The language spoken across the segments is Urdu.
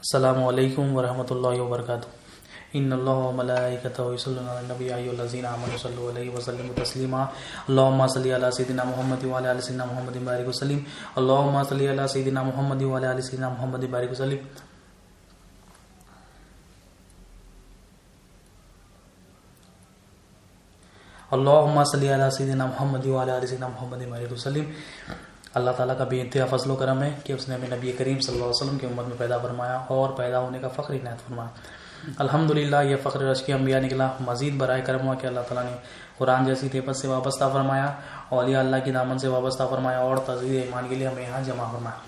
السلام علیکم ورحمۃ اللہ وبرکاتہ۔ ان اللہ و ملائکتہ یصلون علی النبی یا ایھا الذین آمنوا صلوا علیہ وسلموا تسلیما۔ اللهم صل علی سیدنا محمد وعلی آل سیدنا محمد وبارک وسلم۔ اللهم صل علی سیدنا محمد وعلی آل سیدنا محمد وبارک وسلم۔ اللهم صل علی سیدنا محمد وعلی آل سیدنا محمد وبارک وسلم۔ اللہ تعالیٰ کا بے انتہا فضل و کرم ہے کہ اس نے ہمیں نبی کریم صلی اللہ علیہ وسلم کی امت میں پیدا فرمایا اور پیدا ہونے کا فخر عنایت فرمایا۔ الحمدللہ یہ فخر رشک انبیاء نکلا۔ مزید برائے کرم ہوا کہ اللہ تعالیٰ نے قرآن جیسی تیبت سے وابستہ فرمایا، اولیاء اللہ کی دامن سے وابستہ فرمایا اور تجدید ایمان کے لیے ہمیں یہاں جمع فرمایا۔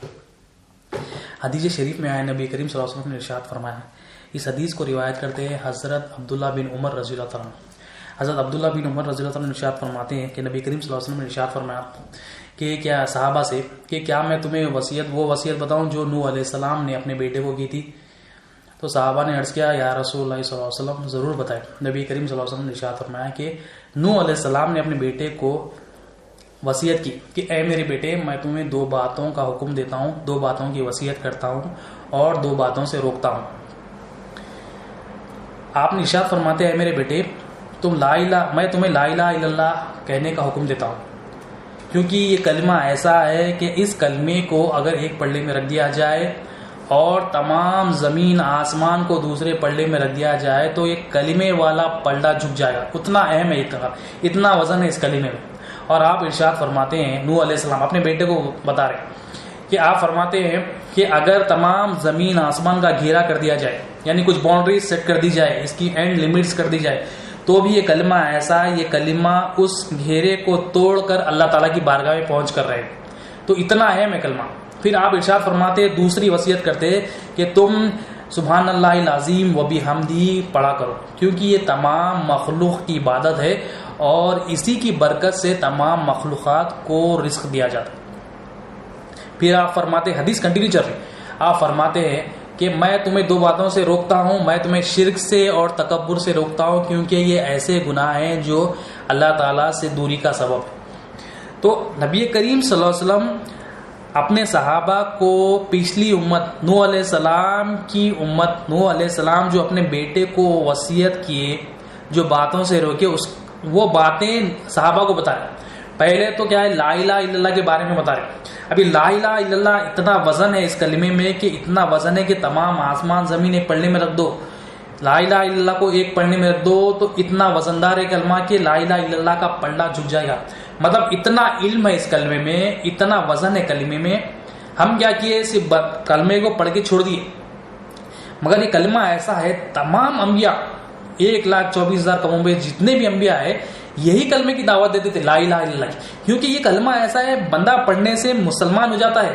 حدیث شریف میں آئے نبی کریم صلی اللہ علیہ وسلم نے ارشاد فرمایا۔ اس حدیث کو روایت کرتے ہیں حضرت عبداللہ بن عمر رضی اللہ عنہ۔ حضرت عبداللہ بن عمر رضی اللہ عنہ ارشاد فرماتے ہیں کہ نبی کریم صلی اللہ علیہ وسلم نے ارشاد فرمایا کہ کیا صحابہ سے کہ کیا میں تمہیں وہ وصیت بتاؤں جو نوح علیہ السلام نے اپنے بیٹے کو کی تھی؟ تو صحابہ نے عرض کیا یا رسول اللہ صلی اللہ علیہ وسلم ضرور بتائیں۔ نبی کریم صلی اللہ علیہ وسلم نے ارشاد فرمایا کہ نوح علیہ السلام نے اپنے بیٹے کو وصیت کی کہ اے میرے بیٹے، میں تمہیں دو باتوں کا حکم دیتا ہوں، دو باتوں کی وصیت کرتا ہوں اور دو باتوں سے روکتا ہوں۔ آپ نے ارشاد فرماتے اے میرے بیٹے، میں تمہیں لا الہ الا اللہ کہنے کا حکم دیتا ہوں، کیونکہ یہ کلمہ ایسا ہے کہ اس کلمے کو اگر ایک پلڑے میں رکھ دیا جائے اور تمام زمین آسمان کو دوسرے پلڑے میں رکھ دیا جائے تو یہ کلمے والا پلڑا جھک جائے گا، اتنا اہم ہے، اتنا وزن ہے اس کلمے میں۔ اور آپ ارشاد فرماتے ہیں، نوح علیہ السلام اپنے بیٹے کو بتا رہے ہیں کہ آپ فرماتے ہیں کہ اگر تمام زمین آسمان کا گھیرا کر دیا جائے، یعنی کچھ باؤنڈریز سیٹ کر دی جائے، اس کی اینڈ لمٹس کر دی جائے، تو بھی یہ کلمہ ایسا ہے، یہ کلمہ اس گھیرے کو توڑ کر اللہ تعالیٰ کی بارگاہ میں پہنچ کر رہے ہیں، تو اتنا اہم ہے کلمہ۔ پھر آپ ارشاد فرماتے دوسری وصیت کرتے کہ تم سبحان اللہ العظیم و بحمدہ پڑھا کرو، کیونکہ یہ تمام مخلوق کی عبادت ہے اور اسی کی برکت سے تمام مخلوقات کو رزق دیا جاتا ہے۔ پھر آپ فرماتے حدیث کنٹینیو چل رہی، آپ فرماتے ہیں کہ میں تمہیں دو باتوں سے روکتا ہوں، میں تمہیں شرک سے اور تکبر سے روکتا ہوں، کیونکہ یہ ایسے گناہ ہیں جو اللہ تعالیٰ سے دوری کا سبب ہے۔ تو نبی کریم صلی اللہ علیہ وسلم اپنے صحابہ کو پچھلی امت نوح علیہ السلام کی امت، نوح علیہ السلام جو اپنے بیٹے کو وصیت کیے، جو باتوں سے روکے، وہ باتیں صحابہ کو بتا رہے۔ پہلے تو کیا ہے، لا الہ الا اللہ کے بارے میں بتا رہے۔ ابھی لا الہ الا اللہ اتنا وزن ہے اس کلمے میں کہ اتنا وزن ہے کہ تمام آسمان زمین ایک پلڑے میں رکھ دو، لا الہ الا اللہ کو ایک پلڑے میں رکھ دو تو اتنا وزندار ہے کلمہ کہ لا الہ الا اللہ کا پلڑا جھک جائے گا۔ مطلب اتنا علم ہے اس کلمے میں، اتنا وزن ہے کلمے میں۔ ہم کیا کیے، صرف کلمے کو پڑھ کے چھوڑ دیے، مگر یہ کلمہ ایسا ہے، تمام انبیاء 1,24,000 کم و بیش جتنے بھی انبیاء ہے یہی کلمے کی دعوت دیتے تھے، لا الہ الا اللہ کی، کیونکہ یہ کلمہ ایسا ہے بندہ پڑھنے سے مسلمان ہو جاتا ہے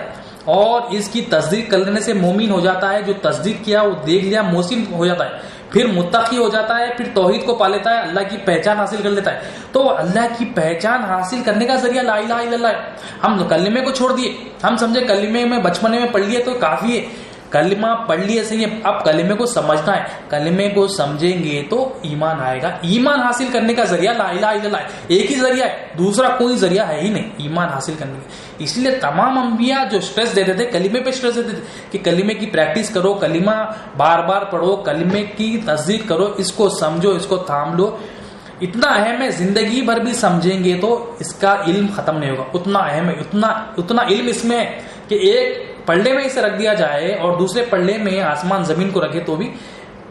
اور اس کی تصدیق کرنے سے مومن ہو جاتا ہے، جو تصدیق کیا وہ دیکھ لیا محسن ہو جاتا ہے، پھر متقی ہو جاتا ہے، پھر توحید کو پا لیتا ہے، اللہ کی پہچان حاصل کر لیتا ہے۔ تو اللہ کی پہچان حاصل کرنے کا ذریعہ لا الہ الا اللہ ہے۔ ہم کلمے کو چھوڑ دیے، ہم سمجھے کلمے میں بچپنے میں پڑھ لیے تو کافی ہے، کلمہ پڑھ لیے صحیح ہے، اب کلمے کو سمجھنا ہے، کلمے کو سمجھیں گے تو ایمان آئے گا۔ ایمان حاصل کرنے کا ذریعہ لا الہ الا اللہ ہے، ایک ہی ذریعہ ہے، دوسرا کوئی ذریعہ ہے ہی نہیں ایمان حاصل کرنے کا۔ اس لیے تمام انبیاء جو سٹریس دیتے تھے، کلمے پہ سٹریس دیتے تھے کہ کلمے کی پریکٹس کرو، کلمہ بار بار پڑھو، کلمے کی تصدیق کرو، اس کو سمجھو، اس کو تھام لو، اتنا اہم ہے، زندگی بھر بھی سمجھیں گے تو اس کا علم ختم نہیں ہوگا، اتنا اہم ہے، اتنا علم اس میں ہے کہ ایک پلڑے میں اسے رکھ دیا جائے اور دوسرے پلڑے میں آسمان زمین کو رکھے تو بھی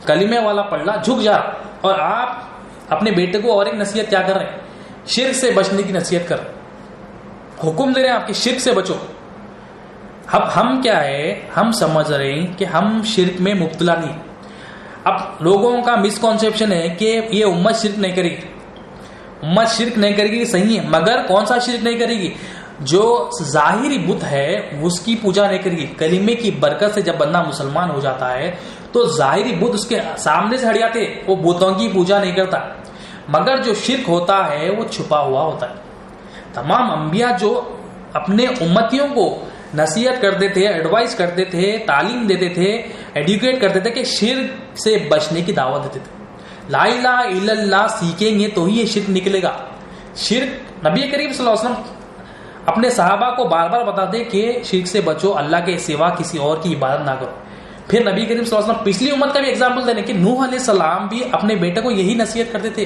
کلمے والا پلڑا جھک جا۔ اور آپ اپنے بیٹے کو اور ایک نصیحت کیا کر رہے ہیں، شرک سے بچنے کی نصیحت کر رہے ہیں، حکم دے رہے ہیں آپ کی شرک سے بچو۔ اب ہم کیا ہے، ہم سمجھ رہے ہیں کہ ہم شرک میں مبتلا نہیں۔ اب لوگوں کا مسکنسیپشن ہے کہ یہ امت شرک نہیں کرے گی، امت شرک نہیں کرے گی، صحیح ہے، مگر کون سا شرک نہیں کرے گی؟ جو ظاہری بت ہے اس کی پوجا نہیں کرے گی۔ کلمے کی برکت سے جب بندہ مسلمان ہو جاتا ہے تو ظاہری بت اس کے سامنے سے ہٹ جاتے، وہ بتوں کی پوجا نہیں کرتا، مگر جو شرک ہوتا ہے وہ چھپا ہوا ہوتا ہے۔ تمام انبیاء جو اپنے امتیوں کو نصیحت کرتے تھے، ایڈوائز کرتے تھے، تعلیم دیتے تھے، ایڈوکیٹ کرتے تھے کہ شرک سے بچنے کی دعوت دیتے تھے۔ لا الہ الا اللہ سیکھیں گے تو ہی یہ شرک نکلے گا۔ شرک نبی کریم صلی اللہ علیہ وسلم اپنے صحابہ کو بار بار بتاتے کہ شرک سے بچو، اللہ کے سوا کسی اور کی عبادت نہ کرو۔ پھر نبی کریم صلی اللہ علیہ وسلم پچھلی امت کا بھی ایگزامپل دے رہے ہیں کہ نوح علیہ السلام بھی اپنے بیٹے کو یہی نصیحت کرتے تھے،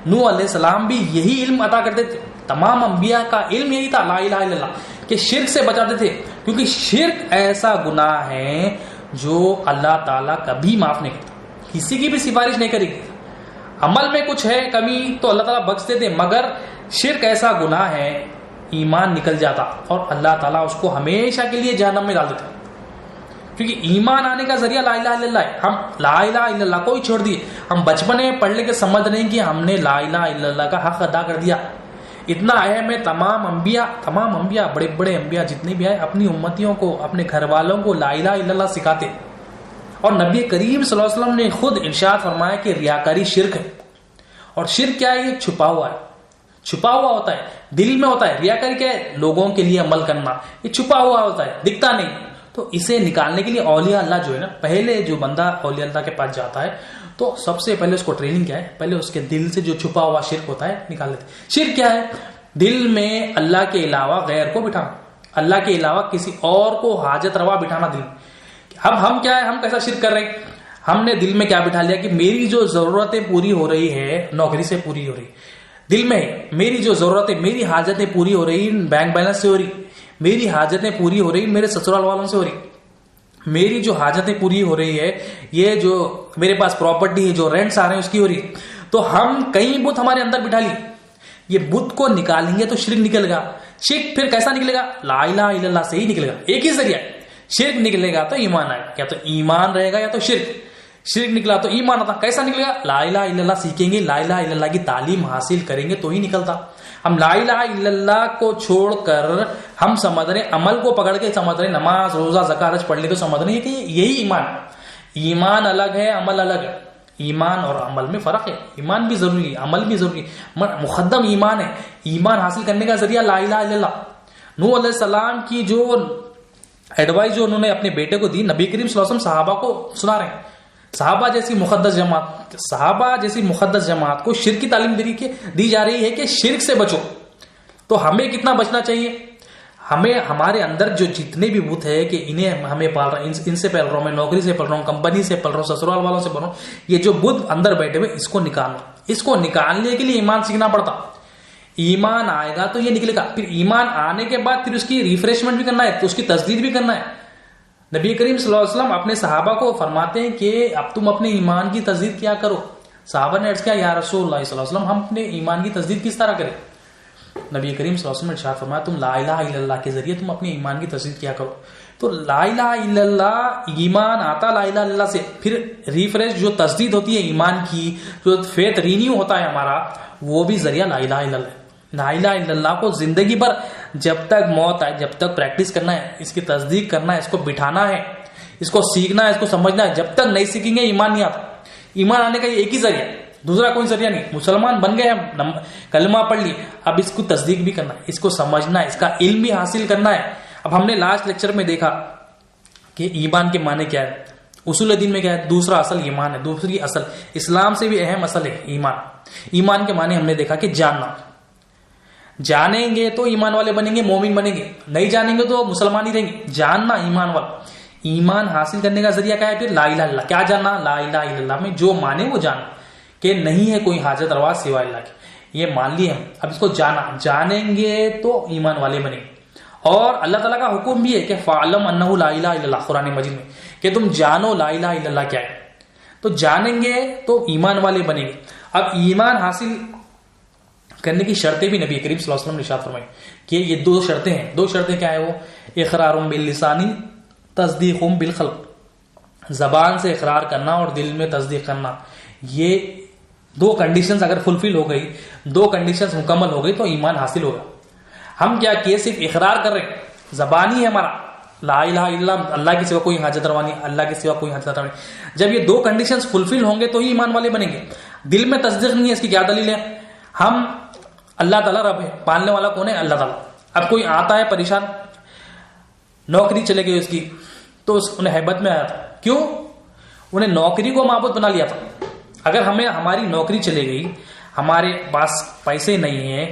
نوح علیہ السلام بھی یہی علم عطا کرتے تھے، تمام انبیاء کا علم یہی تھا لا الہ الا اللہ، کہ شرک سے بچاتے تھے، کیونکہ شرک ایسا گناہ ہے جو اللہ تعالیٰ کبھی معاف نہیں کرتا، کسی کی بھی سفارش نہیں کرے گی. عمل میں کچھ ہے کمی تو اللہ تعالیٰ بخشتے تھے، مگر شرک ایسا گناہ ہے ایمان نکل جاتا اور اللہ تعالیٰ اس کو ہمیشہ کے لیے جہنم میں ڈال دیتا. کیونکہ ایمان آنے کا ذریعہ لا الہ الا اللہ ہے. ہم لا الہ الا اللہ کو ہی چھوڑ دیے، ہم بچپن میں پڑھ لے کے سمجھ رہے ہیں کہ ہم نے لا الہ الا اللہ کا حق ادا کر دیا. اتنا اہم ہے. تمام انبیاء بڑے بڑے انبیاء جتنے بھی آئے اپنی امتیوں کو، اپنے گھر والوں کو لا الہ الا اللہ سکھاتے. اور نبی کریم صلی اللہ علیہ وسلم نے خود ارشاد فرمایا کہ ریاکاری شرک ہے. اور شرک کیا ہے؟ یہ چھپا ہوا ہے، چھپا ہوا ہوتا ہے، دل میں ہوتا ہے. ریاکاری کیا ہے؟ لوگوں کے لیے عمل کرنا، یہ چھپا ہوا ہوتا ہے، دکھتا نہیں. تو اسے نکالنے کے لیے اولیاء اللہ جو ہے نا، پہلے جو بندہ اولیاء اللہ کے پاس جاتا ہے تو سب سے پہلے اس کو ٹریننگ کیا ہے؟ پہلے اس کے دل سے جو چھپا ہوا شرک ہوتا ہے نکال لیتے. شرک کیا ہے؟ دل میں اللہ کے علاوہ غیر کو بٹھانا، اللہ کے علاوہ کسی اور کو حاجت روا بٹھانا دل میں. اب ہم کیا ہے؟ ہم کیسا شرک کر رہے ہیں؟ ہم نے دل میں کیا بٹھا لیا کہ میری جو ضرورتیں پوری ہو رہی ہے نوکری سے پوری ہو رہی، دل میں میری جو ضرورتیں، میری حاجتیں پوری ہو رہی بینک بیلنس سے ہو رہی، میری حاجتیں پوری ہو رہی میرے سسرال والوں سے ہو رہی، میری جو حاجتیں پوری ہو رہی ہے، یہ جو میرے پاس پراپرٹی ہے، جو رینٹس آ رہے ہیں اس کی ہو رہی. تو ہم کئی بت ہمارے اندر بٹھا لی. یہ بت کو نکالیں گے تو شرک نکل گا. شرک پھر کیسا نکلے گا؟ لا الہ الا اللہ سے ہی نکلے گا. ایک ہی ذریعہ ہے. شرک نکلے گا تو ایمان آئے گا، یا تو ایمان رہے گا یا تو شرک. شرک نکلا تو ایمان آتا. کیسا نکلے گا؟ لا الہ الا اللہ سیکھیں گے، لا الہ الا اللہ کی تعلیم حاصل کریں گے تو ہی نکلتا. ہم لا الہ الا اللہ کو چھوڑ کر ہم سمجھ رہے عمل کو پکڑ کے سمجھ رہے نماز روزہ زکات حج پڑھ لی تو سمجھ رہے ہیں کہ یہی ایمان. ایمان الگ ہے، عمل الگ ہے. ایمان اور عمل میں فرق ہے. ایمان بھی ضروری ہے، عمل بھی ضروری ہے. مقدم ایمان ہے. ایمان حاصل کرنے کا ذریعہ لا الہ الا اللہ. نوح علیہ السلام کی جو ایڈوائز جو انہوں نے اپنے بیٹے کو دی، نبی کریم صلی اللہ علیہ وسلم صحابہ کو سنا رہے ہیں. صحابہ جیسی مقدس جماعت کو شرک کی تعلیم دی جا رہی ہے کہ شرک سے بچو. تو ہمیں کتنا بچنا چاہیے؟ ہمیں ہمارے اندر جو جتنے بھی بت ہے کہ انہیں ہمیں پال رہا ہوں، ان سے پال رہا ہوں، میں نوکری سے پال رہا ہوں، کمپنی سے پال رہا ہوں، سسرال والوں سے پال رہا ہوں، یہ جو بت اندر بیٹھے ہوئے اس کو نکالنا. اس کو نکالنے کے لیے ایمان سیکھنا پڑتا. ایمان آئے گا تو یہ نکلے گا. پھر ایمان آنے کے بعد پھر اس کی ریفریشمنٹ بھی کرنا ہے، تو اس کی تجدید بھی کرنا ہے. نبی کریم صلی اللہ علیہ وسلم اپنے صحابہ کو فرماتے ہیں کہ اب تم اپنے ایمان کی تجدید کیا کرو. صحابہ نے عرض کیا یا رسول اللہ صلی اللہ علیہ وسلم ہم اپنے ایمان کی تجدید کس طرح کریں؟ نبی کریم صلی اللہ علیہ وسلم نے ارشاد فرمایا تم لا الہ الا اللہ کے ذریعے تم اپنے ایمان کی تجدید کیا کرو. تو لا الہ الا اللہ ایمان آتا لا الہ الا اللہ سے. پھر ریفریش جو تجدید ہوتی ہے ایمان کی، جو فیتھ رینیو ہوتا ہے ہمارا، وہ بھی ذریعہ لا الہ الا اللہ. لا الہ الا اللہ کو زندگی بھر جب تک موت آئے جب تک پریکٹس کرنا ہے، اس کی تصدیق کرنا ہے، اس کو بٹھانا ہے، اس کو سیکھنا ہے، اس کو سمجھنا ہے. جب تک نہیں سیکھیں گے ایمان نہیں آتا. ایمان آنے کا یہ ایک ہی ذریعہ، دوسرا کوئی ذریعہ نہیں. مسلمان بن گئے ہم، کلمہ پڑھ لی، اب اس کو تصدیق بھی کرنا ہے، اس کو سمجھنا ہے، اس کا علم بھی حاصل کرنا ہے. اب ہم نے لاسٹ لیکچر میں دیکھا کہ ایمان کے معنی کیا ہے، اصول دین میں کیا ہے. دوسرا اصل ایمان ہے، دوسری اصل اسلام سے بھی اہم اصل ہے ایمان. ایمان کے معنی ہم نے دیکھا کہ جاننا. جانیں گے تو ایمان والے بنیں گے، مومن بنیں گے. نہیں جانیں گے تو مسلمان ہی رہیں گے. جاننا ایمان والا. ایمان حاصل کرنے کا ذریعہ کیا ہے؟ پھر لا الہ الا اللہ. کیا جاننا؟ لا الہ الا اللہ میں جو مانے وہ جاننا کہ نہیں ہے کوئی حاجت روا سوائے اللہ کی. یہ مان لیے ہم. اب اس کو جانیں گے تو ایمان والے بنیں گے. اور اللہ تعالیٰ کا حکم بھی ہے کہ فَعْلَمْ أَنَّهُ لَا إِلَهَ إِلَّا اللَّهُ، قرآن مجید میں کہ تم جانو لا الہ الا اللہ کیا ہے. تو جانیں گے تو ایمان والے بنیں گے. اب ایمان حاصل کرنے کی شرطیں بھی نبی کریم صلی اللہ علیہ وسلم نے ارشاد فرمائی کہ یہ دو شرطیں ہیں. دو شرطیں کیا ہے وہ؟ اقرار باللسان تصدیق بالقلب. زبان سے اقرار کرنا اور دل میں تصدیق کرنا. یہ دو کنڈیشنز اگر فلفل ہو گئی، دو کنڈیشنز مکمل ہو گئی تو ایمان حاصل ہوگا. ہم کیا کیے؟ صرف اقرار کر رہے ہیں، زبانی ہے ہمارا لا الہ الا اللہ، اللہ کے سوا کوئی حاجت روا نہیں، اللہ کے سوا کوئی حاجت روا نہیں. جب یہ دو کنڈیشنز فلفل ہوں گے تو ہی ایمان والے بنیں گے. دل میں تصدیق نہیں ہے، اس کی کیا دلیل ہے؟ ہم اللہ تعالیٰ رب ہے، پالنے والا کون ہے؟ اللہ تعالیٰ. اب کوئی آتا ہے پریشان، نوکری چلے گئی اس کی، تو انہیں ہیبت میں آیا تھا. کیوں؟ انہیں نوکری کو معبود بنا لیا تھا. اگر ہماری نوکری چلے گئی، ہمارے پاس پیسے نہیں ہیں،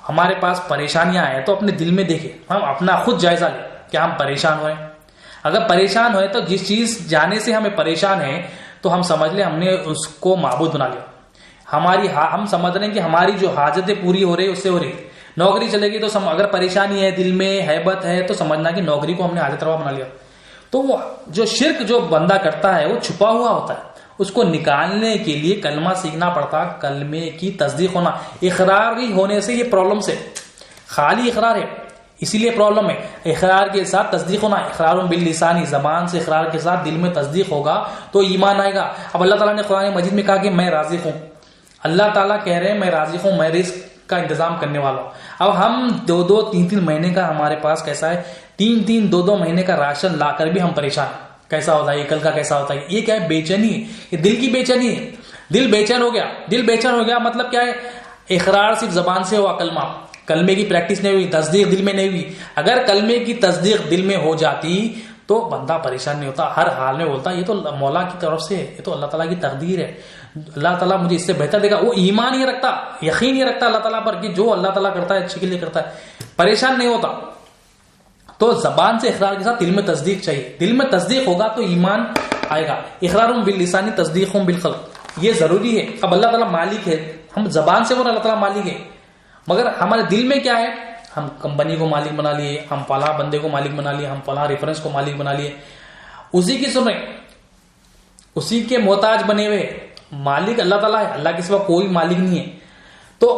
ہمارے پاس پریشانیاں آئے، تو اپنے دل میں دیکھیں، ہم اپنا خود جائزہ لیں کہ ہم پریشان ہوئے. اگر پریشان ہوئے تو جس چیز جانے سے ہمیں پریشان ہے تو ہم سمجھ لیں ہم نے اس کو معبود بنا لیا. ہم سمجھ رہے ہیں کہ ہماری جو حاجتیں پوری ہو رہی اس سے ہو رہی. نوکری چلے گی تو اگر پریشانی ہے دل میں ہیبت ہے تو سمجھنا کہ نوکری کو ہم نے حاجت روا بنا لیا. تو وہ جو شرک جو بندہ کرتا ہے وہ چھپا ہوا ہوتا ہے, اس کو نکالنے کے لیے کلمہ سیکھنا پڑتا. کلمے کی تصدیق ہونا, اقراری ہونے سے یہ پرابلم سے, خالی اقرار ہے اسی لیے پرابلم ہے. اقرار کے ساتھ تصدیق ہونا, اقرار باللسانی, زبان سے اقرار کے ساتھ دل میں تصدیق ہوگا تو ایمان آئے گا. اب اللہ تعالیٰ نے قرآن مجید میں کہا کہ میں رازق ہوں. اللہ تعالیٰ کہہ رہے ہیں میں رازق ہوں, میں رزق کا انتظام کرنے والا ہوں. اب ہم 2-3 مہینے کا ہمارے پاس کیسا ہے, 3-2 مہینے کا راشن لا کر بھی ہم پریشان ہیں. کیسا ہوتا ہے یہ, کل کا کیسا ہوتا ہے, یہ کیا ہے؟ بے چینی ہے, یہ دل کی بے چینی ہے. دل بے چین ہو گیا. دل بے چین ہو گیا مطلب کیا ہے؟ اقرار صرف زبان سے ہوا, کلمے کی پریکٹس نہیں ہوئی, تصدیق دل میں نہیں ہوئی. اگر کلمے کی تصدیق دل میں ہو جاتی تو بندہ پریشان نہیں ہوتا, ہر حال میں بولتا یہ تو مولا کی طرف سے ہے, یہ تو اللہ تعالیٰ کی تقدیر ہے, اللہ تعالیٰ مجھے اس سے بہتر دے گا. وہ ایمان ہی رکھتا, یقین ہی رکھتا اللہ تعالیٰ پر کہ جو اللہ تعالیٰ کرتا ہے اچھے کے لیے کرتا ہے, پریشان نہیں ہوتا. تو زبان سے اقرار کے ساتھ دل میں تصدیق چاہیے. دل میں تصدیق ہوگا تو ایمان آئے گا. اقرار باللسانی تصدیق بالقلب, یہ ضروری ہے. اب اللہ تعالیٰ مالک ہے, ہم زبان سے بول اللہ تعالیٰ مالک ہے, مگر ہمارے دل میں کیا ہے؟ ہم کمپنی کو مالک بنا لیے, ہم فلاں بندے کو مالک بنا لیے, ہم فلاں ریفرنس کو مالک بنا لیے, اسی کی سنیں, اسی کے محتاج بنے ہوئے. مالک اللہ تعالیٰ ہے, اللہ کے سوا کوئی مالک نہیں ہے. تو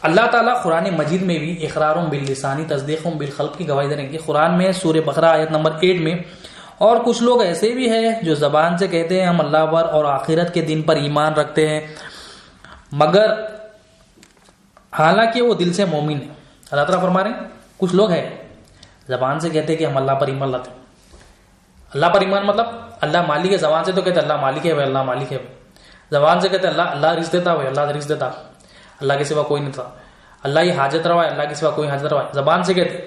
اللہ تعالیٰ قرآن مجید میں بھی اقرار باللسانی تصدیق بالقلب کی گواہی دے رہے ہیں. قرآن میں سورہ بقرہ آیت نمبر 8 میں, اور کچھ لوگ ایسے بھی ہیں جو زبان سے کہتے ہیں ہم اللہ پر اور آخرت کے دن پر ایمان رکھتے ہیں, مگر حالانکہ وہ دل سے مومن ہے. اللہ تعالیٰ فرما رہے ہیں کچھ لوگ ہیں زبان سے کہتے ہیں کہ ہم اللہ پر ایمان لاتے ہیں. اللہ پر ایمان مطلب اللہ مالک ہے, زبان سے تو کہتے اللہ مالک ہے, اللہ مالک ہے. زبان سے کہتے اللہ رزق دیتا ہے, اللہ رزق دیتا, اللہ کے سوا کوئی نہیں تھا. اللہ ہی حاجت روا ہے, اللہ کے سوا کوئی حاجت روا ہے. زبان سے کہتے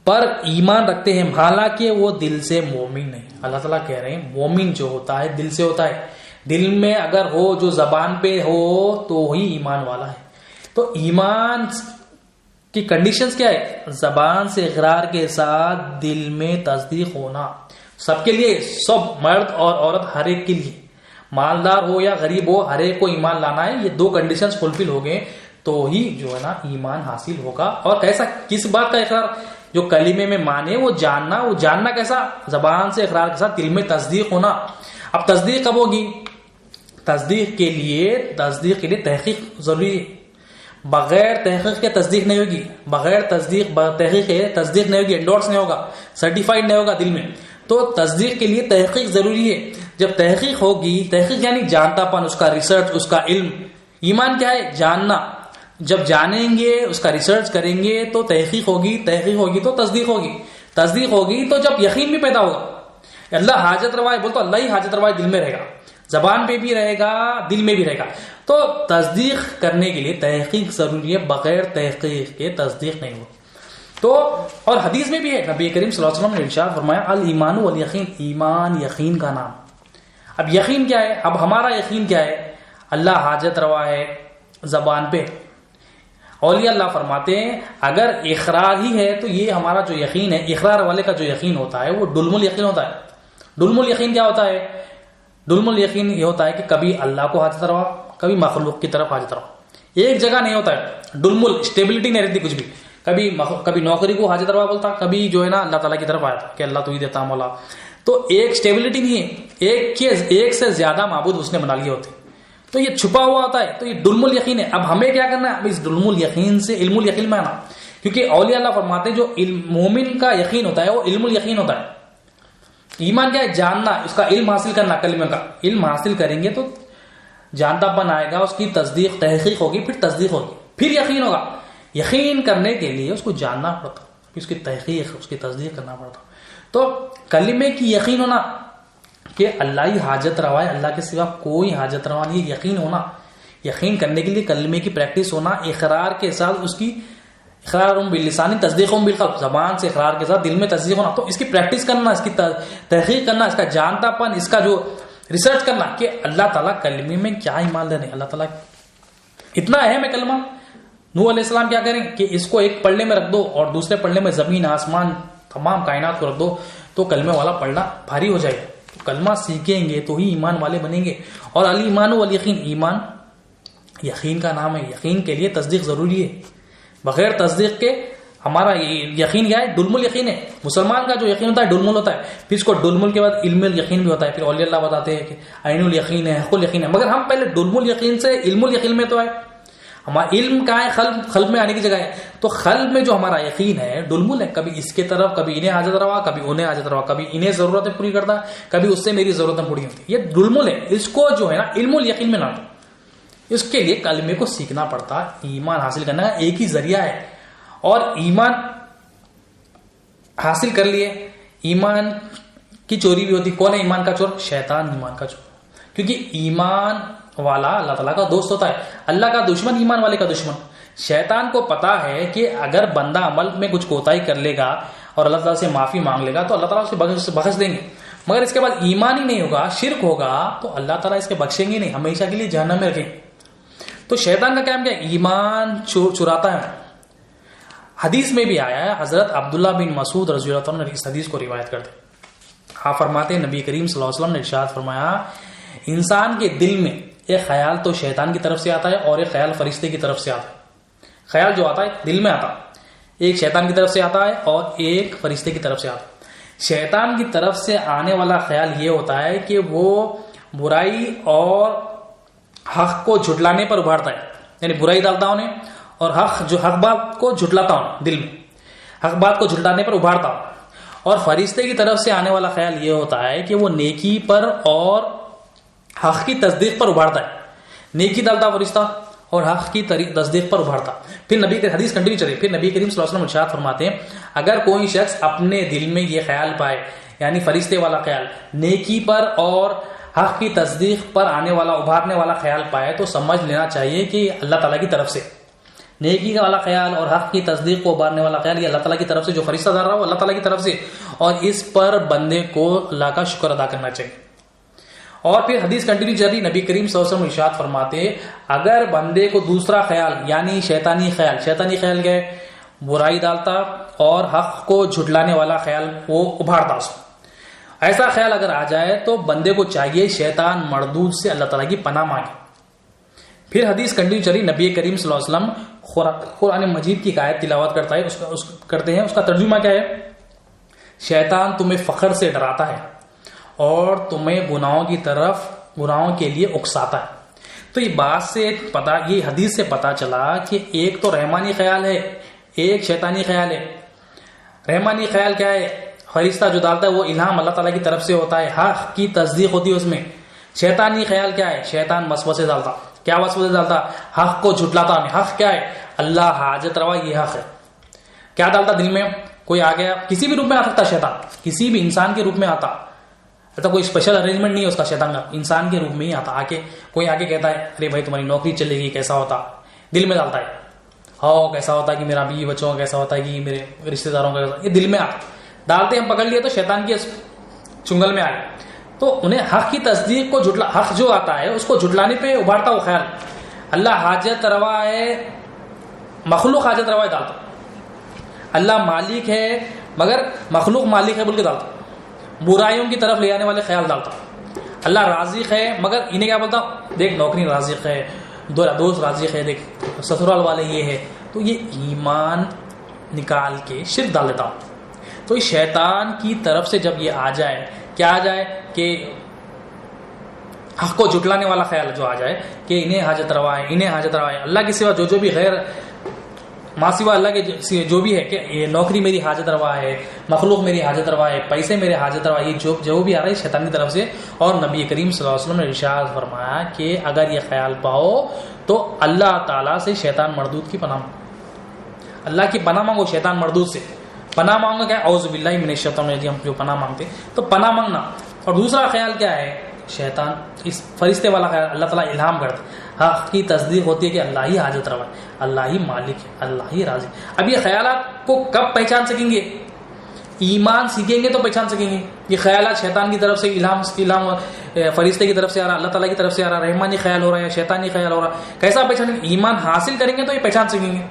پر ایمان رکھتے ہیں حالانکہ وہ دل سے مومن نہیں. اللہ تعالیٰ کہہ رہے ہیں مومن جو ہوتا ہے دل سے ہوتا ہے. دل میں اگر ہو جو زبان پہ ہو تو وہی ایمان والا ہے. تو ایمان کی کنڈیشنز کیا ہے؟ زبان سے اقرار کے ساتھ دل میں تصدیق ہونا. سب کے لیے, سب مرد اور عورت ہر ایک کے لیے, مالدار ہو یا غریب ہو, ہر ایک کو ایمان لانا ہے. یہ 2 کنڈیشنز فلفل ہو گئے تو ہی جو ہے نا ایمان حاصل ہوگا. اور کیسا, کس بات کا اقرار؟ جو کلمے میں مانے وہ جاننا کیسا؟ زبان سے اقرار کے ساتھ دل میں تصدیق ہونا. اب تصدیق کب ہوگی؟ تصدیق کے لیے تحقیق ضروری ہے. بغیر تحقیق کے تصدیق نہیں ہوگی. بغیر تحقیق کے تصدیق نہیں ہوگی, انڈورس نہیں ہوگا, سرٹیفائڈ نہیں ہوگا دل میں. تو تصدیق کے لیے تحقیق ضروری ہے. جب تحقیق ہوگی, تحقیق یعنی جانتا پن, اس کا ریسرچ, اس کا علم. ایمان کیا ہے؟ جاننا. جب جانیں گے, اس کا ریسرچ کریں گے تو تحقیق ہوگی, تحقیق ہوگی تو تصدیق ہوگی, تصدیق ہوگی تو جب یقین بھی پیدا ہوگا. اللہ حاجت روا ہے بول تو اللہ ہی حاجت روا ہے دل میں رہے گا, زبان پہ بھی رہے گا, دل میں بھی رہے گا. تو تصدیق کرنے کے لیے تحقیق ضروری ہے, بغیر تحقیق کے تصدیق نہیں ہو. تو اور حدیث میں بھی ہے, نبی کریم صلی اللہ علیہ وسلم نے ارشاد فرمایا الایمان والیقین, ایمان یقین کا نام. اب یقین کیا ہے؟ اب ہمارا یقین کیا ہے؟ اللہ حاجت روا ہے زبان پہ. اولیاء اللہ فرماتے ہیں اگر اقرار ہی ہے تو یہ ہمارا جو یقین ہے, اقرار والے کا جو یقین ہوتا ہے وہ ڈلم الیقین ہوتا ہے. ڈلم الیقین کیا ہوتا ہے؟ ڈلم الیقین یہ ہوتا ہے کہ کبھی اللہ کو حاجت روا, کبھی مخلوق کی طرف حاجت روا, ایک جگہ نہیں ہوتا ہے. ڈلم اسٹیبلٹی نہیں رہتی کچھ بھی. کبھی نوکری کو حاجت روا بولتا, کبھی جو ہے نا اللہ تعالیٰ کی طرف آیا تھا کہ اللہ تو ہی دیتا مولا. تو ایک اسٹیبلٹی نہیں ہے, ایک سے زیادہ معبود اس نے بنا لیے ہوتے. تو یہ چھپا ہوا ہوتا ہے, تو یہ ڈلم الیقین ہے. اب ہمیں کیا کرنا ہے؟ اب اس ڈلم الیقین سے علم الیقین میں آنا, کیونکہ اولیاء اللہ فرماتے ہیں جو مومن کا یقین ہوتا ہے وہ علم الیقین ہوتا ہے. ایمان کیا ہے؟ جاننا, اس کا علم حاصل کرنا, کلمے کا علم حاصل کریں گے تو جانتا پن آئے گا, اس کی تصدیق تحقیق ہوگی, پھر تصدیق ہوگی, پھر یقین ہوگا. یقین کرنے کے لیے اس کو جاننا پڑتا, اس کی تحقیق, اس کی تصدیق کرنا پڑتا. تو کلمے کی یقین ہونا کہ اللہ ہی حاجت روا ہے, اللہ کے سوا کوئی حاجت روا نہیں, یقین ہونا. یقین کرنے کے لیے کلمے کی پریکٹس ہونا, اقرار کے ساتھ اس کی اقرار باللسانی تصدیق بالقلب, زبان سے اقرار کے ساتھ دل میں تصدیق ہونا. تو اس کی پریکٹس کرنا, اس کی تحقیق کرنا, اس کا جانتا پن, اس کا جو ریسرچ کرنا کہ اللہ تعالیٰ کلمے میں کیا ایمان دے رہے ہیں. اللہ تعالیٰ اتنا اہم ہے کلمہ, نوح علیہ السلام کیا کریں کہ اس کو ایک پلڑے میں رکھ دو اور دوسرے پلڑے میں زمین آسمان تمام کائنات کو رکھ دو تو کلمے والا پڑھنا بھاری ہو جائے گا. کلمہ سیکھیں گے تو ہی ایمان والے بنیں گے. اور الایمان والیقین، ایمان یقین کا نام ہے. یقین کے لیے تصدیق ضروری ہے. بغیر تصدیق کے ہمارا یقین کیا ہے؟ ڈلم الیقین ہے. مسلمان کا جو یقین ہوتا ہے ڈلمل ہوتا ہے. پھر اس کو ڈلمل کے بعد علم الیقین بھی ہوتا ہے. پھر اولیاء اللہ بتاتے ہیں کہ عین الیقین ہے، حق الیقین ہے. مگر ہم پہلے ڈلم الیقین سے علم الیقین میں تو ہے. ہمارا علم کا ہے قلب میں آنے کی جگہ ہے. تو قلب میں جو ہمارا یقین ہے ڈلمل ہے. کبھی اس کے طرف، کبھی انہیں حاجت روا، کبھی انہیں حاجت روا، کبھی انہیں ضرورتیں پوری کرتا، کبھی اس سے میری ضرورتیں پوری ہوتی. یہ ڈلمل ہے. اس کو جو ہے نا علم الیقین میں نہ دو. اس کے لیے کلمے کو سیکھنا پڑتا. ایمان حاصل کرنا کا ایک ہی ذریعہ ہے. اور ایمان حاصل کر لیے، ایمان کی چوری بھی ہوتی. کون ہے ایمان کا چور؟ شیطان ایمان کا چور. کیونکہ ایمان والا اللہ تعالیٰ کا دوست ہوتا ہے. اللہ کا دشمن ایمان والے کا دشمن. شیطان کو پتا ہے کہ اگر بندہ عمل میں کچھ کوتاہی کر لے گا اور اللہ تعالیٰ سے معافی مانگ لے گا تو اللہ تعالیٰ اسے بخش دیں گے. مگر اس کے بعد ایمان ہی نہیں ہوگا، شرک ہوگا، تو اللہ تعالیٰ اس کے بخشیں گے نہیں، ہمیشہ کے لیے جہنم میں رکھیں. تو شیطان کا کام کیا ہے؟ ایمان چراتا ہے. حدیث میں بھی آیا ہے، حضرت عبداللہ بن مسعود رضی اللہ عنہ اس حدیث کو روایت کرتے ہیں. آپ فرماتے ہیں نبی کریم صلی اللہ علیہ وسلم نے ارشاد فرمایا، انسان کے دل میں ایک خیال تو شیطان کی طرف سے آتا ہے اور ایک خیال فرشتے کی طرف سے آتا ہے. خیال جو آتا ہے دل میں آتا ہے، ایک شیطان کی طرف سے آتا ہے اور ایک فرشتے کی طرف سے آتا ہے. شیطان کی طرف سے آنے والا خیال یہ ہوتا ہے کہ وہ برائی اور حق کو جھٹلانے پر ابھارتا ہے. یعنی برائی ڈالتا انہیں اور حق بات کو جھٹلاتا ہوں، دل میں حق بات کو جھٹلانے پر ابھارتا ہوں. اور فرشتے کی طرف سے آنے والا خیال یہ ہوتا ہے کہ وہ نیکی پر اور حق کی تصدیق پر ابھارتا ہے. نیکی ڈالتا فرشتہ اور حق کی تصدیق پر ابھارتا. پھر نبی کے حدیث کنٹینیو چلے. پھر نبی کریم صلی اللہ علیہ وسلم ارشاد فرماتے ہیں، اگر کوئی شخص اپنے دل میں یہ خیال پائے، یعنی فرشتے والا خیال، نیکی پر اور حق کی تصدیق پر آنے والا ابھارنے والا خیال پائے، تو سمجھ لینا چاہیے کہ اللہ تعالیٰ کی طرف سے نیکی والا خیال اور حق کی تصدیق کو ابھارنے والا خیال یہ اللہ تعالیٰ کی طرف سے، جو فرشتہ ڈال رہا ہو اللہ تعالیٰ کی طرف سے. اور اس پر بندے کو اللہ کا شکر ادا کرنا چاہیے. اور پھر حدیث کنٹینیو جاری. نبی کریم صلی اللہ علیہ وسلم ارشاد فرماتے، اگر بندے کو دوسرا خیال یعنی شیطانی خیال کیا ہے؟ برائی ڈالتا اور حق کو جھٹلانے والا خیال وہ ابھارتا. اس کو ایسا خیال اگر آ جائے تو بندے کو چاہیے شیطان مردود سے اللہ تعالیٰ کی پناہ مانگے. پھر حدیث کنٹینیو چلی. نبی کریم صلی اللہ علیہ وسلم قرآن مجید کی آیت تلاوت کرتا ہے، کرتے ہیں. اس کا ترجمہ کیا ہے؟ شیطان تمہیں فخر سے ڈراتا ہے اور تمہیں گناہوں کے لیے اکساتا ہے. تو یہ بات سے پتا، یہ حدیث سے پتا چلا کہ ایک تو رحمانی خیال ہے، ایک شیطانی خیال ہے. رحمانی خیال کیا ہے؟ فرشتہ جو ڈالتا ہے وہ الہام اللہ تعالیٰ کی طرف سے ہوتا ہے، حق کی تصدیق ہوتی ہے اس میں. شیطانی خیال کیا ہے؟ شیطان وسوسے ڈالتا. کیا وسوسے ڈالتا؟ حق کو جھٹلاتا. حق کیا ہے؟ اللہ حاجت روا، یہ حق ہے. کیا ڈالتا دل میں؟ کوئی آ گیا، کسی بھی روپ میں آ سکتا شیطان، کسی بھی انسان کے روپ میں آتا. ایسا کوئی اسپیشل ارینجمنٹ نہیں ہے اس کا شیطان کا، انسان کے روپ میں ہی آتا. کوئی آ کے کہتا ہے ارے بھائی تمہاری نوکری چلے گی، کیسا ہوتا؟ دل میں ڈالتا ہے. کیسا ہوتا کہ میرا بیوی بچوں کا کیسا ہوتا ہے، کہ میرے رشتے داروں کا کیسا، یہ دل میں آتا. ڈالتے ہم پکڑ لیے تو شیطان کے چنگل میں آئے. تو انہیں حق کی تصدیق کو حق جو آتا ہے اس کو جھٹلانے پہ ابھارتا وہ خیال. اللہ حاجت روا ہے، مخلوق حاجت روا ہے ڈالتا. اللہ مالک ہے مگر مخلوق مالک ہے بول کے ڈالتا. برائیوں کی طرف لے آنے والے خیال ڈالتا. اللہ رازق ہے مگر انہیں کیا بولتا؟ دیکھ نوکری رازق ہے، دوست رازق ہے، دیکھ سسرال والے یہ ہے. تو یہ ایمان نکال کے شرک ڈال دیتا ہوں. تو اس شیطان کی طرف سے جب یہ آ جائے، کیا آ جائے کہ حق کو جھٹلانے والا خیال جو آ جائے کہ انہیں حاجت روا ہے، اللہ کے سوا جو بھی غیر ماں سوا اللہ کے جو بھی ہے، کہ یہ نوکری میری حاجت روا ہے، مخلوق میری حاجت روا ہے، پیسے میرے حاجت روا ہے، یہ جو بھی آ رہا ہے شیطان کی طرف سے. اور نبی کریم صلی اللہ علیہ وسلم نے ارشاد فرمایا کہ اگر یہ خیال پاؤ تو اللہ تعالیٰ سے شیطان مردود کی پناہ مانگو. اللہ کی پناہ مانگو شیطان مردود سے. پناہ مانگنا کیا ہے؟ اعوذ باللہ من الشیطان الرجیم، ہم جو پناہ مانگتے تو پناہ مانگنا. اور دوسرا خیال کیا ہے؟ شیطان اس فرشتے والا خیال اللہ تعالیٰ الہام کرتا. حق کی تصدیق ہوتی ہے کہ اللہ ہی حاجت روا ہے، اللہ ہی مالک ہے، اللہ ہی رازق. اب یہ خیالات کو کب پہچان سکیں گے؟ ایمان سیکھیں گے تو پہچان سکیں گے. یہ خیالات شیطان کی طرف سے الہام فرشتے کی طرف سے آ رہا, اللہ تعالیٰ کی طرف سے آ رہا, رحمانی خیال ہو رہا ہے یا شیطانی خیال ہو رہا, کیسا پہچانیں گے؟ ایمان حاصل کریں گے تو یہ پہچان سکیں گے.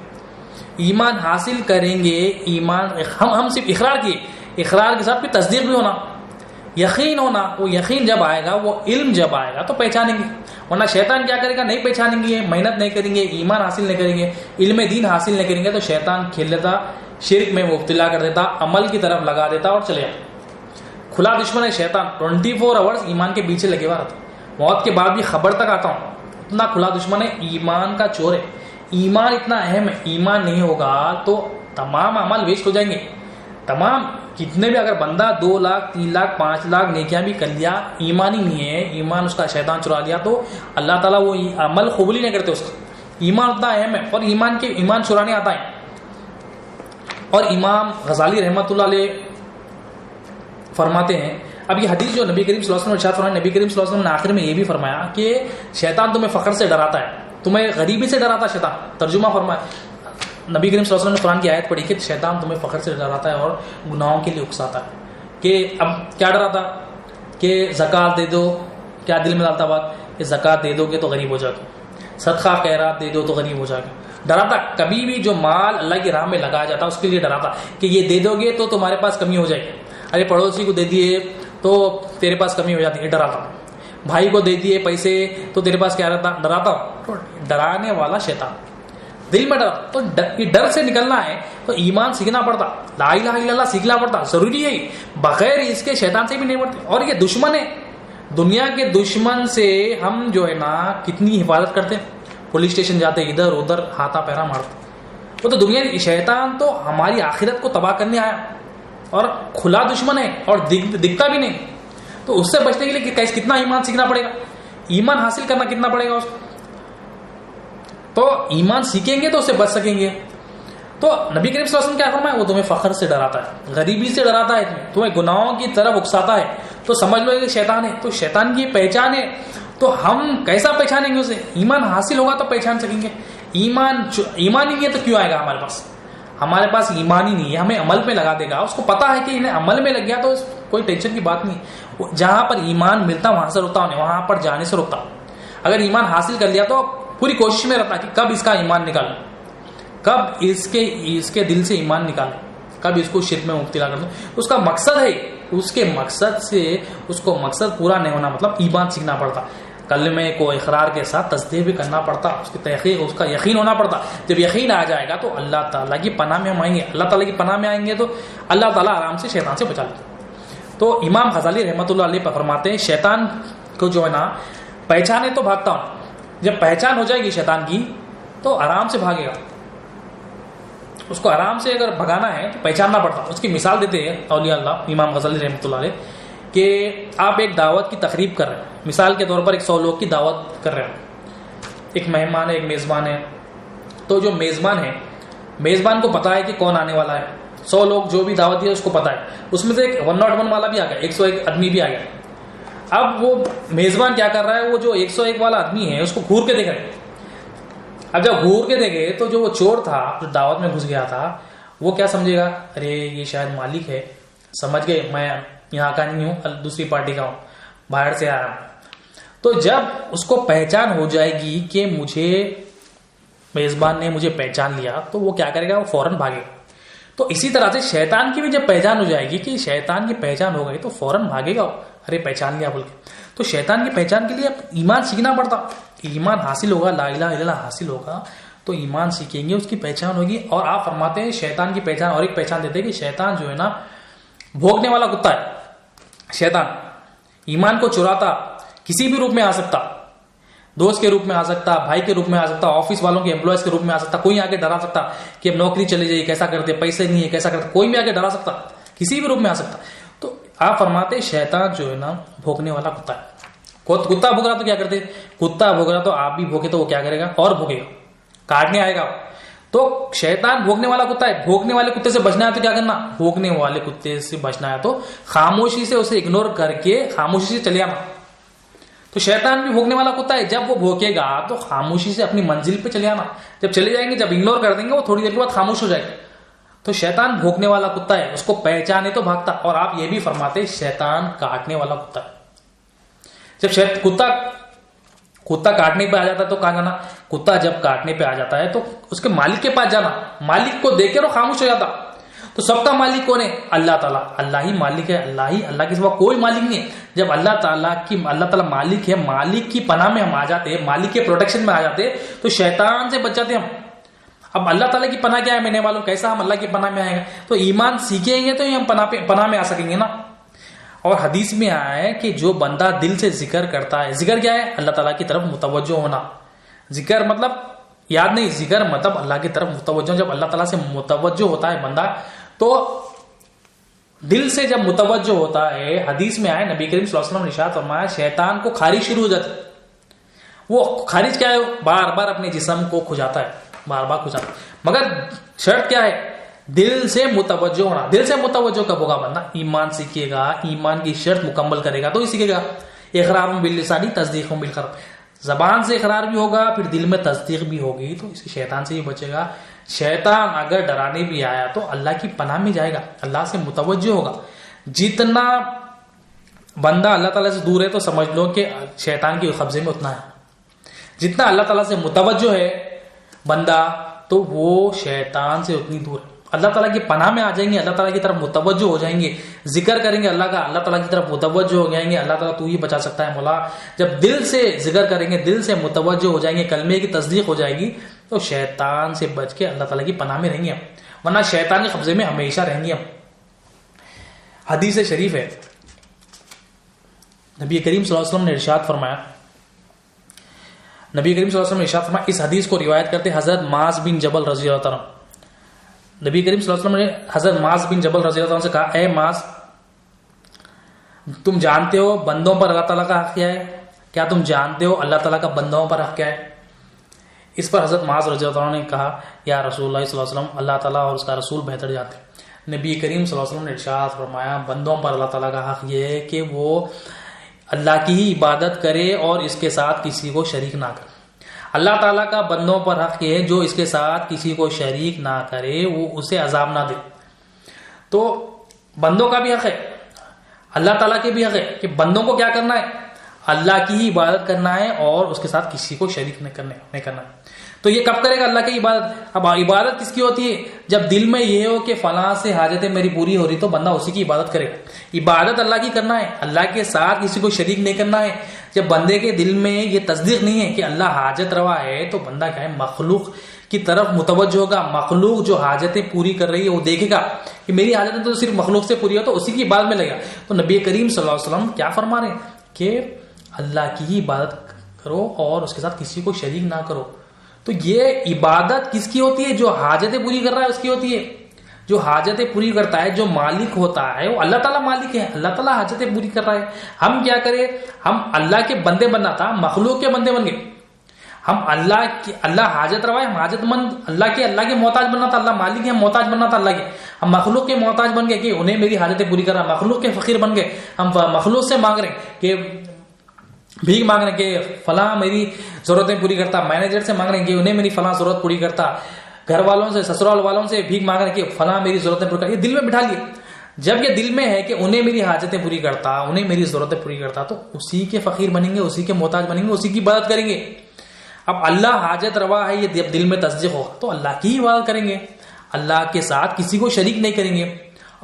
ایمان حاصل کریں گے, ایمان ہم صرف اقرار کیے, اقرار کے ساتھ پھر تصدیق بھی ہونا, یقین ہونا. وہ یقین جب آئے گا, وہ علم جب آئے گا تو پہچانیں گے. ورنہ شیطان کیا کرے گا؟ نہیں پہچانیں گے, محنت نہیں کریں گے, ایمان حاصل نہیں کریں گے, علم دین حاصل نہیں کریں گے, تو شیطان کھیل لیتا, شرک میں مبتلا کر دیتا, عمل کی طرف لگا دیتا اور چلے جاتا. کھلا دشمن ہے شیطان, 24 آورز ایمان کے پیچھے لگے ہوا رہتا. موت کے بعد بھی خبر تک آتا ہوں, اتنا کھلا دشمن ہے, ایمان کا چور ہے. ایمان اتنا اہم ہے, ایمان نہیں ہوگا تو تمام عمل ویسٹ ہو جائیں گے. تمام کتنے بھی, اگر بندہ 2 لاکھ 3 لاکھ 5 لاکھ نیکیاں بھی کر لیا, ایمان ہی نہیں ہے, ایمان اس کا شیطان چرا لیا, تو اللہ تعالیٰ وہ عمل قبول ہی نہیں کرتے اس کا. ایمان اتنا اہم ہے, اور ایمان چرانے آتا ہے. اور امام غزالی رحمۃ اللہ علیہ فرماتے ہیں, اب یہ حدیث جو نبی کریم صلی اللہ علیہ وسلم ارشاد فرمایا, نبی کریم صلی اللہ علیہ وسلم نے آخر میں یہ بھی فرمایا کہ شیطان تمہیں فخر سے ڈراتا ہے, تمہیں غریبی سے ڈراتا ہے شیطان. ترجمہ فرمایا, نبی کریم صلی اللہ علیہ وسلم نے قرآن کی آیت پڑھی کہ شیطان تمہیں فخر سے ڈراتا ہے اور گناہوں کے لیے اکساتا ہے. کہ اب کیا ڈراتا کہ زکوٰۃ دے دو, کیا دل میں ڈالتا بات کہ زکوٰۃ دے دو گے تو غریب ہو جاؤ گے, صدقہ خیرات دے دو تو غریب ہو جاؤ گے. ڈراتا کبھی بھی جو مال اللہ کی راہ میں لگایا جاتا اس کے لیے ڈراتا کہ یہ دے دو گے تو تمہارے پاس کمی ہو جائے گی. ارے پڑوسی کو دے دیے تو تیرے پاس کمی ہو جاتی ہے, ڈراتا. بھائی کو دے دیے پیسے تو تیرے پاس کیا رہتا, ڈراتا. تو ڈرانے والا شیطان دل میں ڈر, تو ڈر سے نکلنا ہے تو ایمان سیکھنا پڑتا, لا الہ الا اللہ سیکھنا پڑتا, ضروری ہے. بغیر اس کے شیطان سے بھی نہیں پڑتے. اور یہ دشمن ہے, دنیا کے دشمن سے ہم جو ہے نا کتنی حفاظت کرتے ہیں. پولیس اسٹیشن جاتے, ادھر ادھر ہاتھا پیرا مارتے. وہ تو دنیا شیطان تو ہماری آخرت کو تباہ کرنے آیا, اور کھلا دشمن ہے, اور دکھتا بھی نہیں. تو اس سے بچنے کے لیے کتنا ایمان سیکھنا پڑے گا, ایمان حاصل کرنا کتنا پڑے گا اس کو. تو ایمان سیکھیں گے تو اس سے بچ سکیں گے. تو نبی کریم صلی اللہ علیہ وسلم کیا فرمایا, وہ تمہیں فخر سے ڈراتا ہے, غریبی سے ڈراتا ہے, تمہیں گناہوں کی طرف اکساتا ہے, تو سمجھ لو کہ شیطان ہے. تو شیطان کی پہچان ہے, تو ہم کیسا پہچانیں گے اسے؟ ایمان حاصل ہوگا تو پہچان سکیں گے. ایمان ہی نہیں ہے تو کیوں آئے گا ہمارے پاس؟ ہمارے پاس ایمان ہی نہیں ہے, ہمیں عمل پہ لگا دے گا. اس کو پتا ہے کہ انہیں عمل میں لگ گیا تو کوئی ٹینشن کی بات نہیں. جہاں پر ایمان ملتا وہاں سے روکتا, وہاں پر جانے سے روکتا. اگر ایمان حاصل کر لیا تو پوری کوشش میں رہتا کہ کب اس کا ایمان نکالوں, کب اس کے دل سے ایمان نکالوں, کب اس کو شرک میں مبتلا کر دوں. اس کا مقصد ہے, اس کے مقصد سے اس کو مقصد پورا نہیں ہونا, مطلب ایمان سیکھنا پڑتا, کلمے کو اقرار کے ساتھ تصدیق بھی کرنا پڑتا, اس کی تحقیق, اس کا یقین ہونا پڑتا. جب یقین آ جائے گا تو اللہ تعالیٰ کی پناہ میں ہم آئیں گے. اللہ تعالیٰ کی پناہ میں آئیں گے تو اللہ تعالیٰ آرام سے شیطان سے بچا لیتا. تو امام غزالی رحمۃ اللہ علیہ فرماتے ہیں, شیطان کو جو ہے نا پہچانے تو بھاگتا ہوں, جب پہچان ہو جائے گی شیطان کی تو آرام سے بھاگے گا. اس کو آرام سے اگر بھگانا ہے تو پہچاننا پڑتا. اس کی مثال دیتے ہیں اولیاء اللہ امام غزالی رحمۃ اللہ علیہ کہ آپ ایک دعوت کی تقریب کر رہے ہیں, مثال کے طور پر 100 لوگ کی دعوت کر رہے ہیں. ایک مہمان ہے, ایک میزبان ہے. تو جو میزبان ہے, میزبان کو پتا ہے کہ کون آنے والا ہے. 100 لوگ جو بھی دعوت دیا اس کو پتا ہے. اس میں سے ایک 101 والا بھی آ گیا, 101 آدمی بھی آ گیا. اب وہ میزبان کیا کر رہا ہے, وہ جو 101 والا آدمی ہے اس کو گھور کے دیکھ رہے ہیں. اب جب گھور کے دیکھے تو جو وہ چور تھا جو دعوت میں گھس گیا تھا, وہ کیا سمجھے گا, ارے یہ شاید مالک ہے, سمجھ گئے میں یہاں کا نہیں ہوں, دوسری پارٹی کا ہوں, باہر سے آیا ہوں. تو جب اس کو پہچان ہو جائے گی کہ مجھے میزبان نے مجھے پہچان لیا, تو وہ کیا کرے گا, وہ فوراً بھاگے. تو اسی طرح سے شیطان کی بھی جب پہچان ہو جائے گی کہ شیطان کی پہچان ہو گئی تو فوراً بھاگے گا, ارے پہچان لیا بول کے. تو شیطان کی پہچان کے لیے ایمان سیکھنا پڑتا. ایمان حاصل ہوگا, لا الہ الا اللہ حاصل ہوگا تو ایمان سیکھیں گے, اس کی پہچان ہوگی. اور آپ فرماتے ہیں شیطان کی پہچان اور ایک پہچان دیتے ہیں کہ شیطان جو ہے نا بھونکنے والا کتا ہے. شیطان ایمان کو چراتا, کسی بھی روپ میں آ سکتا, دوست کے روپ میں آ سکتا, بھائی کے روپ میں آ سکتا, آفس والوں کے امپلائز کے روپ میں آ سکتا, کوئی آگے ڈرا سکتا کہ اب نوکری چلے جائے, کیسا کرتے, پیسے نہیں ہے کیسا کرتے, کوئی بھی آگے ڈرا سکتا, کسی بھی روپ میں آ سکتا. تو آپ فرماتے شیطان جو ہے نا بھونکنے والا کتا ہے. کتا بھوک رہا تو کیا کرتے, کتا بھوک رہا تو آپ بھی بھوکے تو وہ کیا کرے گا, اور بھوکے گا, کاٹنے آئے گا. تو شیطان بھونکنے والا کتا ہے. بھونکنے والے کتے سے بچنا ہے تو کیا کرنا, بھونکنے والے کتے سے بچنا ہے تو خاموشی سے اسے اگنور کر کے خاموشی سے چلے آنا. تو شیطان بھی بھونکنے والا کتا ہے, جب وہ بھونکے گا تو خاموشی سے اپنی منزل پہ چلے آنا. جب چلے جائیں گے, جب اگنور کر دیں گے وہ تھوڑی دیر کے بعد خاموش ہو جائے گا. تو شیطان بھونکنے والا کتا ہے، اس کو پہچانے تو بھاگتا. اور آپ یہ بھی فرماتے شیطان کاٹنے والا کتا ہے. جب کتا کاٹنے پہ آ جاتا ہے تو کہاں جانا؟ کتا جب کاٹنے پہ آ جاتا ہے تو اس کے مالک کے پاس جانا. مالک کو دیکھ کر وہ خاموش ہو جاتا. تو سب کا مالک کون ہے؟ اللہ تعالیٰ. اللہ ہی مالک ہے، اللہ کے سوا کوئی مالک نہیں ہے. جب اللہ تعالیٰ مالک ہے، مالک کی پناہ میں ہم آ جاتے ہیں، مالک کے پروٹیکشن میں آ جاتے ہیں تو شیطان سے بچ جاتے ہم. اب اللہ تعالیٰ کی پناہ کیا ہے میں نے معلوم، کیسا ہم اللہ کی پناہ میں آئیں گے؟ تو ایمان سیکھیں گے تو ہم پناہ میں آ سکیں گے نا. اور حدیث میں آیا ہے کہ جو بندہ دل سے ذکر کرتا ہے، ذکر کیا ہے؟ اللہ تعالیٰ کی طرف متوجہ ہونا. ذکر مطلب یاد نہیں، ذکر مطلب اللہ کی طرف متوجہ. جب اللہ تعالیٰ سے متوجہ ہوتا ہے بندہ تو دل سے جب متوجہ ہوتا ہے، حدیث میں آئے نبی کریم صلی اللہ علیہ وسلم نے ارشاد فرمایا شیطان کو خارج شروع ہو جاتی. وہ خارج کیا ہے؟ بار بار اپنے جسم کو کھجاتا ہے، بار بار کھجاتا ہے. مگر شرط کیا ہے؟ دل سے متوجہ ہونا. دل سے متوجہ کب ہوگا بندہ؟ ایمان سیکھے گا، ایمان کی شرط مکمل کرے گا تو ہی سیکھے گا. اقرار باللسان تصدیق بالقلب، زبان سے اقرار بھی ہوگا پھر دل میں تصدیق بھی ہوگی تو اسی شیطان سے ہی بچے گا. شیطان اگر ڈرانے بھی آیا تو اللہ کی پناہ میں جائے گا، اللہ سے متوجہ ہوگا. جتنا بندہ اللہ تعالیٰ سے دور ہے تو سمجھ لو کہ شیطان کے قبضے میں اتنا ہے. جتنا اللہ تعالیٰ سے متوجہ ہے بندہ تو وہ شیطان سے اتنی دور ہے. اللہ تعالیٰ کی پناہ میں آ جائیں گے، اللہ تعالیٰ کی طرف متوجہ ہو جائیں گے، ذکر کریں گے اللہ کا، اللہ تعالیٰ کی طرف متوجہ ہو جائیں گے. اللہ تعالیٰ تو ہی بچا سکتا ہے مولا. جب دل سے ذکر کریں گے، دل سے متوجہ ہو جائیں گے، کلمے کی تصدیق ہو جائے گی تو شیطان سے بچ کے اللہ تعالیٰ کی پناہ میں رہیں گے ہم، ورنہ شیطان کے قبضے میں ہمیشہ رہیں گے ہم. حدیث شریف ہے، نبی کریم صلی اللہ علیہ وسلم نے ارشاد فرمایا، اس حدیث کو روایت کرتے حضرت معاذ بن جبل رضی اللہ عنہ. نبی کریم صلی اللہ علیہ وسلم نے حضرت معاذ بن جبل رضی اللہ عنہ سے کہا اے معاذ، تم جانتے ہو بندوں پر اللہ تعالیٰ کا حق کیا ہے؟ کیا تم جانتے ہو اللہ تعالیٰ کا بندوں پر حق کیا ہے؟ اس پر حضرت معاذ رضی اللہ عنہ نے کہا یا رسول اللہ صلی اللہ علیہ وسلم، اللہ تعالیٰ اور اس کا رسول بہتر جانتے ہیں. نبی کریم صلی اللہ علیہ وسلم نے ارشاد فرمایا بندوں پر اللہ تعالیٰ کا حق یہ ہے کہ وہ اللہ کی ہی عبادت کرے اور اس کے ساتھ کسی کو شریک نہ کرے. اللہ تعالیٰ کا بندوں پر حق یہ ہے جو اس کے ساتھ کسی کو شریک نہ کرے وہ اسے عذاب نہ دے. تو بندوں کا بھی حق ہے، اللہ تعالیٰ کے بھی حق ہے کہ بندوں کو کیا کرنا ہے؟ اللہ کی ہی عبادت کرنا ہے اور اس کے ساتھ کسی کو شریک نہیں کرنا ہے. تو یہ کب کرے گا اللہ کی عبادت؟ اب عبادت کس کی ہوتی ہے؟ جب دل میں یہ ہو کہ فلاں سے حاجتیں میری پوری ہو رہی تو بندہ اسی کی عبادت کرے گا. عبادت اللہ کی کرنا ہے، اللہ کے ساتھ کسی کو شریک نہیں کرنا ہے. جب بندے کے دل میں یہ تصدیق نہیں ہے کہ اللہ حاجت روا ہے تو بندہ کیا ہے؟ مخلوق کی طرف متوجہ ہوگا. مخلوق جو حاجتیں پوری کر رہی ہے وہ دیکھے گا کہ میری حاجتیں تو صرف مخلوق سے پوری ہو تو اسی کی عبادت میں لگے گا. تو نبی کریم صلی اللہ علیہ وسلم کیا فرما رہے ہیں کہ اللہ کی ہی عبادت کرو اور اس کے ساتھ کسی کو شریک نہ کرو. تو یہ عبادت کس کی ہوتی ہے؟ جو حاجتیں پوری کر رہا ہے اس کی ہوتی ہے. جو حاجتیں پوری کرتا ہے، جو مالک ہوتا ہے وہ اللہ تعالیٰ مالک ہے، اللہ تعالیٰ حاجتیں پوری کر رہا ہے. ہم کیا کریں؟ ہم اللہ کے بندے بننا تھا، مخلوق کے بندے بن گئے. ہم اللہ حاجت روا ہے، ہم حاجت مند اللہ کے محتاج بننا تھا. اللہ مالک ہے، ہم محتاج بننا تھا اللہ کے. ہم مخلوق کے محتاج بن گئے کہ انہیں میری حاجتیں پوری کر رہا. مخلوق کے فقیر بن گئے، ہم مخلوق سے مانگ رہے ہیں کہ بھیک مانگ رہے ہیں کہ فلاں میری ضرورتیں پوری کرتا. مینیجر سے مانگ رہے ہیں کہ انہیں میری فلاں ضرورت پوری کرتا. گھر والوں سے، سسرال والوں سے بھیک مانگ رہے ہیں کہ فلاں میری ضرورتیں پوری کرتا. یہ دل میں بٹھا لیے. جب یہ دل میں ہے کہ انہیں میری حاجتیں پوری کرتا، انہیں میری ضرورتیں پوری کرتا تو اسی کے فقیر بنیں گے، اسی کے محتاج بنیں گے، اسی کی عبادت کریں گے. اب اللہ حاجت روا ہے یہ دل میں تصدیق ہوگا تو اللہ کی عبادت کریں گے، اللہ کے ساتھ کسی کو شریک نہیں کریں گے.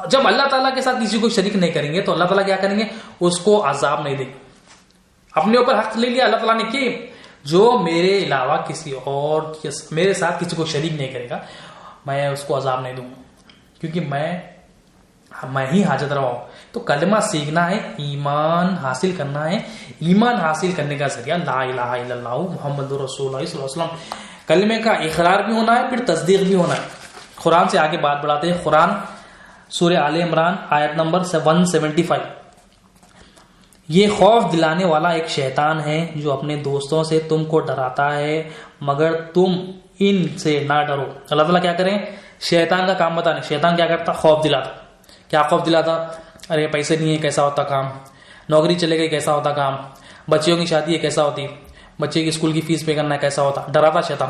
جب اللہ تعالیٰ کے ساتھ کسی کو شریک نہیں کریں گے تو اللہ تعالیٰ کیا کریں گے؟ اس کو عذاب نہیں دیں گے. اپنے اوپر حق لے لیا اللہ تعالیٰ نے کہ جو میرے علاوہ کسی اور میرے ساتھ کسی کو شریک نہیں کرے گا میں اس کو عذاب نہیں دوں گا کیونکہ میں ہی حاجت روا ہوں. تو کلمہ سیکھنا ہے، ایمان حاصل کرنا ہے. ایمان حاصل کرنے کا ذریعہ لا الہ الا اللہ محمد رسول اللہ صلی اللہ علیہ وسلم. کلمے کا اقرار بھی ہونا ہے، پھر تصدیق بھی ہونا ہے. قرآن سے آگے بات بڑھاتے ہیں. قرآن سورہ آل عمران آیت نمبر 175. یہ خوف دلانے والا ایک شیطان ہے جو اپنے دوستوں سے تم کو ڈراتا ہے مگر تم ان سے نہ ڈرو. اللہ تعالیٰ کیا کریں؟ شیطان کا کام بتانے. شیطان کیا کرتا؟ خوف دلاتا. کیا خوف دلاتا؟ ارے پیسے نہیں ہے کیسا ہوتا کام، نوکری چلے گئی کیسا ہوتا کام، بچیوں کی شادی ہے کیسا ہوتی، بچے کی اسکول کی فیس پے کرنا ہے کیسا ہوتا. ڈراتا شیطان.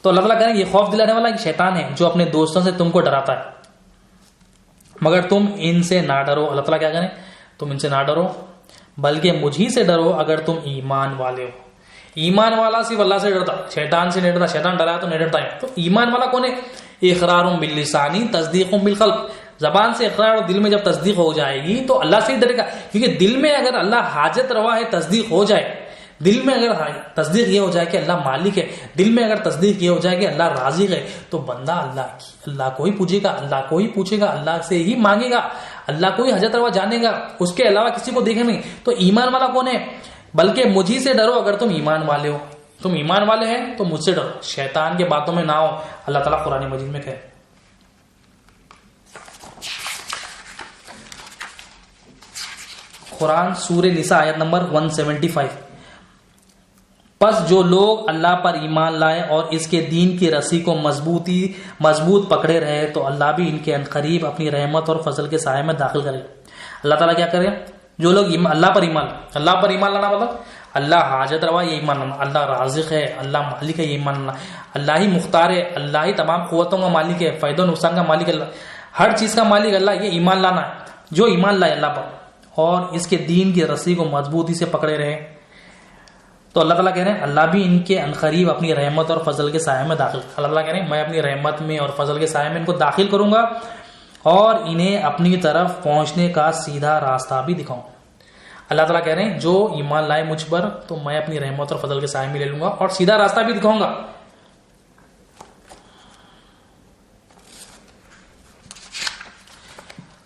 تو اللہ تعالیٰ کہہ رہے ہیں یہ خوف دلانے والا ایک شیطان ہے جو اپنے دوستوں سے تم کو ڈراتا ہے، مگر تم ان سے نہ ڈرو. اللہ تعالیٰ کیا کریں، تم ان سے نہ ڈرو بلکہ مجھ ہی سے ڈرو اگر تم ایمان والے ہو. ایمان والا صرف اللہ سے ڈرتا، شیطان سے نہیں ڈرتا. شیطان ڈرایا تو نہیں ڈرتا ہے. تو ایمان والا کون ہے؟ اقرار باللسانی تصدیق بالقلب. زبان سے اقرار اور دل میں جب تصدیق ہو جائے گی تو اللہ سے ہی ڈرے گا. کیونکہ دل میں اگر اللہ حاجت روا ہے، تصدیق ہو جائے، دل میں اگر تصدیق یہ ہو جائے کہ اللہ مالک ہے، دل میں اگر تصدیق یہ ہو جائے کہ اللہ رازق ہے، تو بندہ اللہ کو ہی پوچھے گا، اللہ کو ہی پوچھے گا، اللہ سے ہی مانگے گا، اللہ کو ہی حاجت روا جانے گا، اس کے علاوہ کسی کو دیکھے نہیں. تو ایمان والا کون ہے؟ بلکہ مجھے سے ڈرو اگر تم ایمان والے ہو. تم ایمان والے ہیں تو مجھ سے ڈرو، شیطان کے باتوں میں نہ ہو. اللہ تعالیٰ قرآن مجید میں کہے. قرآن سورہ نساء آیت نمبر 175. پس جو لوگ اللہ پر ایمان لائے اور اس کے دین کی رسی کو مضبوط پکڑے رہے تو اللہ بھی ان کے عنقریب اپنی رحمت اور فضل کے سائے میں داخل کرے. اللہ تعالیٰ کیا کرے؟ جو لوگ اللہ پر ایمان لانا مطلب اللہ حاجت روا یہ ایمان لانا، اللہ رازق ہے، اللہ مالک ہے یہ ایمان لانا، اللہ ہی مختار ہے، اللہ ہی تمام قوتوں کا مالک ہے، فائدہ و نقصان کا مالک ہے، ہر چیز کا مالک اللہ. یہ ایمان لانا ہے. جو ایمان لائے اللہ پر اور اس کے دین کی رسی کو مضبوطی سے پکڑے رہے تو اللہ تعالیٰ کہہ رہے ہیں اللہ بھی ان کے عنقریب اپنی رحمت اور فضل کے سائے میں داخل. اللہ تعالیٰ کہہ رہے ہیں میں اپنی رحمت میں اور فضل کے سائے میں ان کو داخل کروں گا اور انہیں اپنی طرف پہنچنے کا سیدھا راستہ بھی دکھاؤں. اللہ تعالیٰ کہہ رہے ہیں جو ایمان لائے مجھ پر تو میں اپنی رحمت اور فضل کے سائے میں لے لوں گا اور سیدھا راستہ بھی دکھاؤں گا.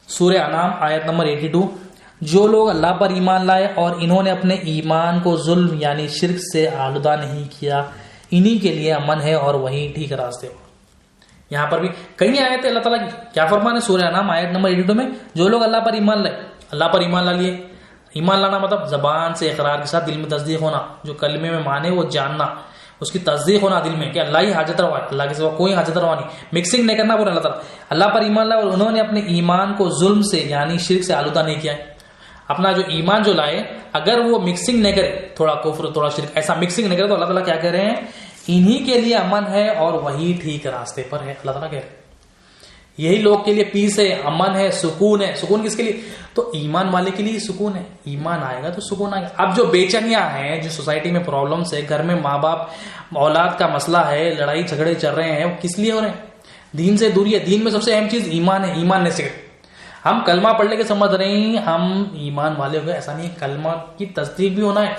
سورہ انعام آیت نمبر 82. جو لوگ اللہ پر ایمان لائے اور انہوں نے اپنے ایمان کو ظلم یعنی شرک سے آلودہ نہیں کیا انہی کے لیے امن ہے اور وہی ٹھیک راستے. یہاں پر بھی کئی آیت اللہ تعالیٰ کی کیا فرمانے سورہ انعام آیت نمبر 82 میں جو لوگ اللہ پر ایمان لائے. اللہ پر ایمان لا لیے. ایمان لانا مطلب زبان سے اقرار کے ساتھ دل میں تصدیق ہونا، جو کلمے میں مانے وہ جاننا، اس کی تصدیق ہونا دل میں کہ اللہ ہی حاجت روا ہے، اللہ کے سوا کوئی حاجت روا نہیں. مکسنگ نہیں کرنا پورا. اللہ تعالیٰ اللہ پر ایمان لائے اور انہوں نے اپنے ایمان کو ظلم سے یعنی شرک سے آلودہ نہیں کیا ہے. اپنا جو ایمان جو لائے اگر وہ مکسنگ نہیں کرے، تھوڑا کفر تھوڑا شرک ایسا مکسنگ نہیں کرے تو اللہ تعالیٰ کیا کہہ رہے ہیں انہی کے لیے امن ہے اور وہی ٹھیک راستے پر ہے. اللہ تعالیٰ کہہ رہے ہیں یہی لوگ کے لیے پیس ہے، امن ہے، سکون ہے. سکون کس کے لیے؟ تو ایمان والے کے لیے سکون ہے. ایمان آئے گا تو سکون آئے گا. اب جو بے چینیاں ہیں، جو سوسائٹی میں پرابلمس ہے، گھر میں ماں باپ اولاد کا مسئلہ ہے، لڑائی جھگڑے چل رہے ہیں، وہ کس لیے ہو رہے ہیں؟ دین سے دوری ہے. دین میں سب سے اہم چیز ایمان ہے. ایمان نہیں سکھے. ہم کلمہ پڑھ لے کے سمجھ رہے ہیں ہم ایمان والے ہو گئے، ایسا نہیں. کلمہ کی تصدیق بھی ہونا ہے.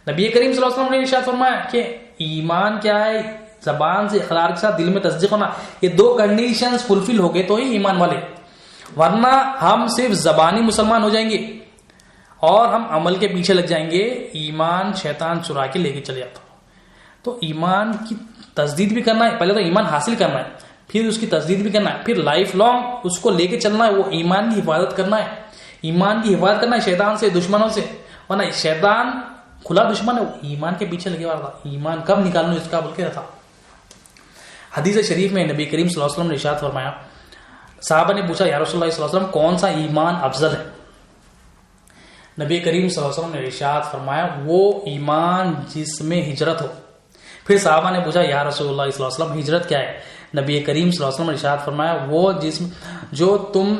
نبی کریم صلی اللہ علیہ وسلم نے ارشاد فرمایا کہ ایمان کیا ہے؟ زبان سے اقرار کے ساتھ دل میں تصدیق ہونا. یہ دو کنڈیشنز فلفل ہو گئے تو ہی ایمان والے، ورنہ ہم صرف زبانی مسلمان ہو جائیں گے اور ہم عمل کے پیچھے لگ جائیں گے. ایمان شیطان چرا کے لے کے چلے جاتا. تو ایمان کی تجدید بھی کرنا ہے. پہلے تو ایمان حاصل کرنا ہے، پھر اس کی تجدید بھی کرنا ہے، پھر لائف لانگ اس کو لے کے چلنا ہے. وہ ایمان کی حفاظت کرنا ہے. ایمان کی حفاظت کرنا ہے شیطان سے، دشمنوں سے. ورنہ شیطان کھلا دشمن ہے، وہ ایمان کے پیچھے لگے والا. ایمان کب نکالنا اس کا بول کے رہتا. حدیث شریف میں نبی کریم صلی اللہ علیہ وسلم نے ارشاد فرمایا، صحابہ نے پوچھا یا رسول اللہ صلی اللہ علیہ وسلم کون سا ایمان افضل ہے؟ نبی کریم صلی اللہ علیہ وسلم نے ارشاد فرمایا وہ ایمان جس میں ہجرت ہو. پھر صحابہ نے پوچھا یا رسول اللہ صلی اللہ علیہ وسلم ہجرت کیا ہے؟ نبی کریم صلی اللہ علیہ وسلم نے ارشاد فرمایا وہ جسم جو تم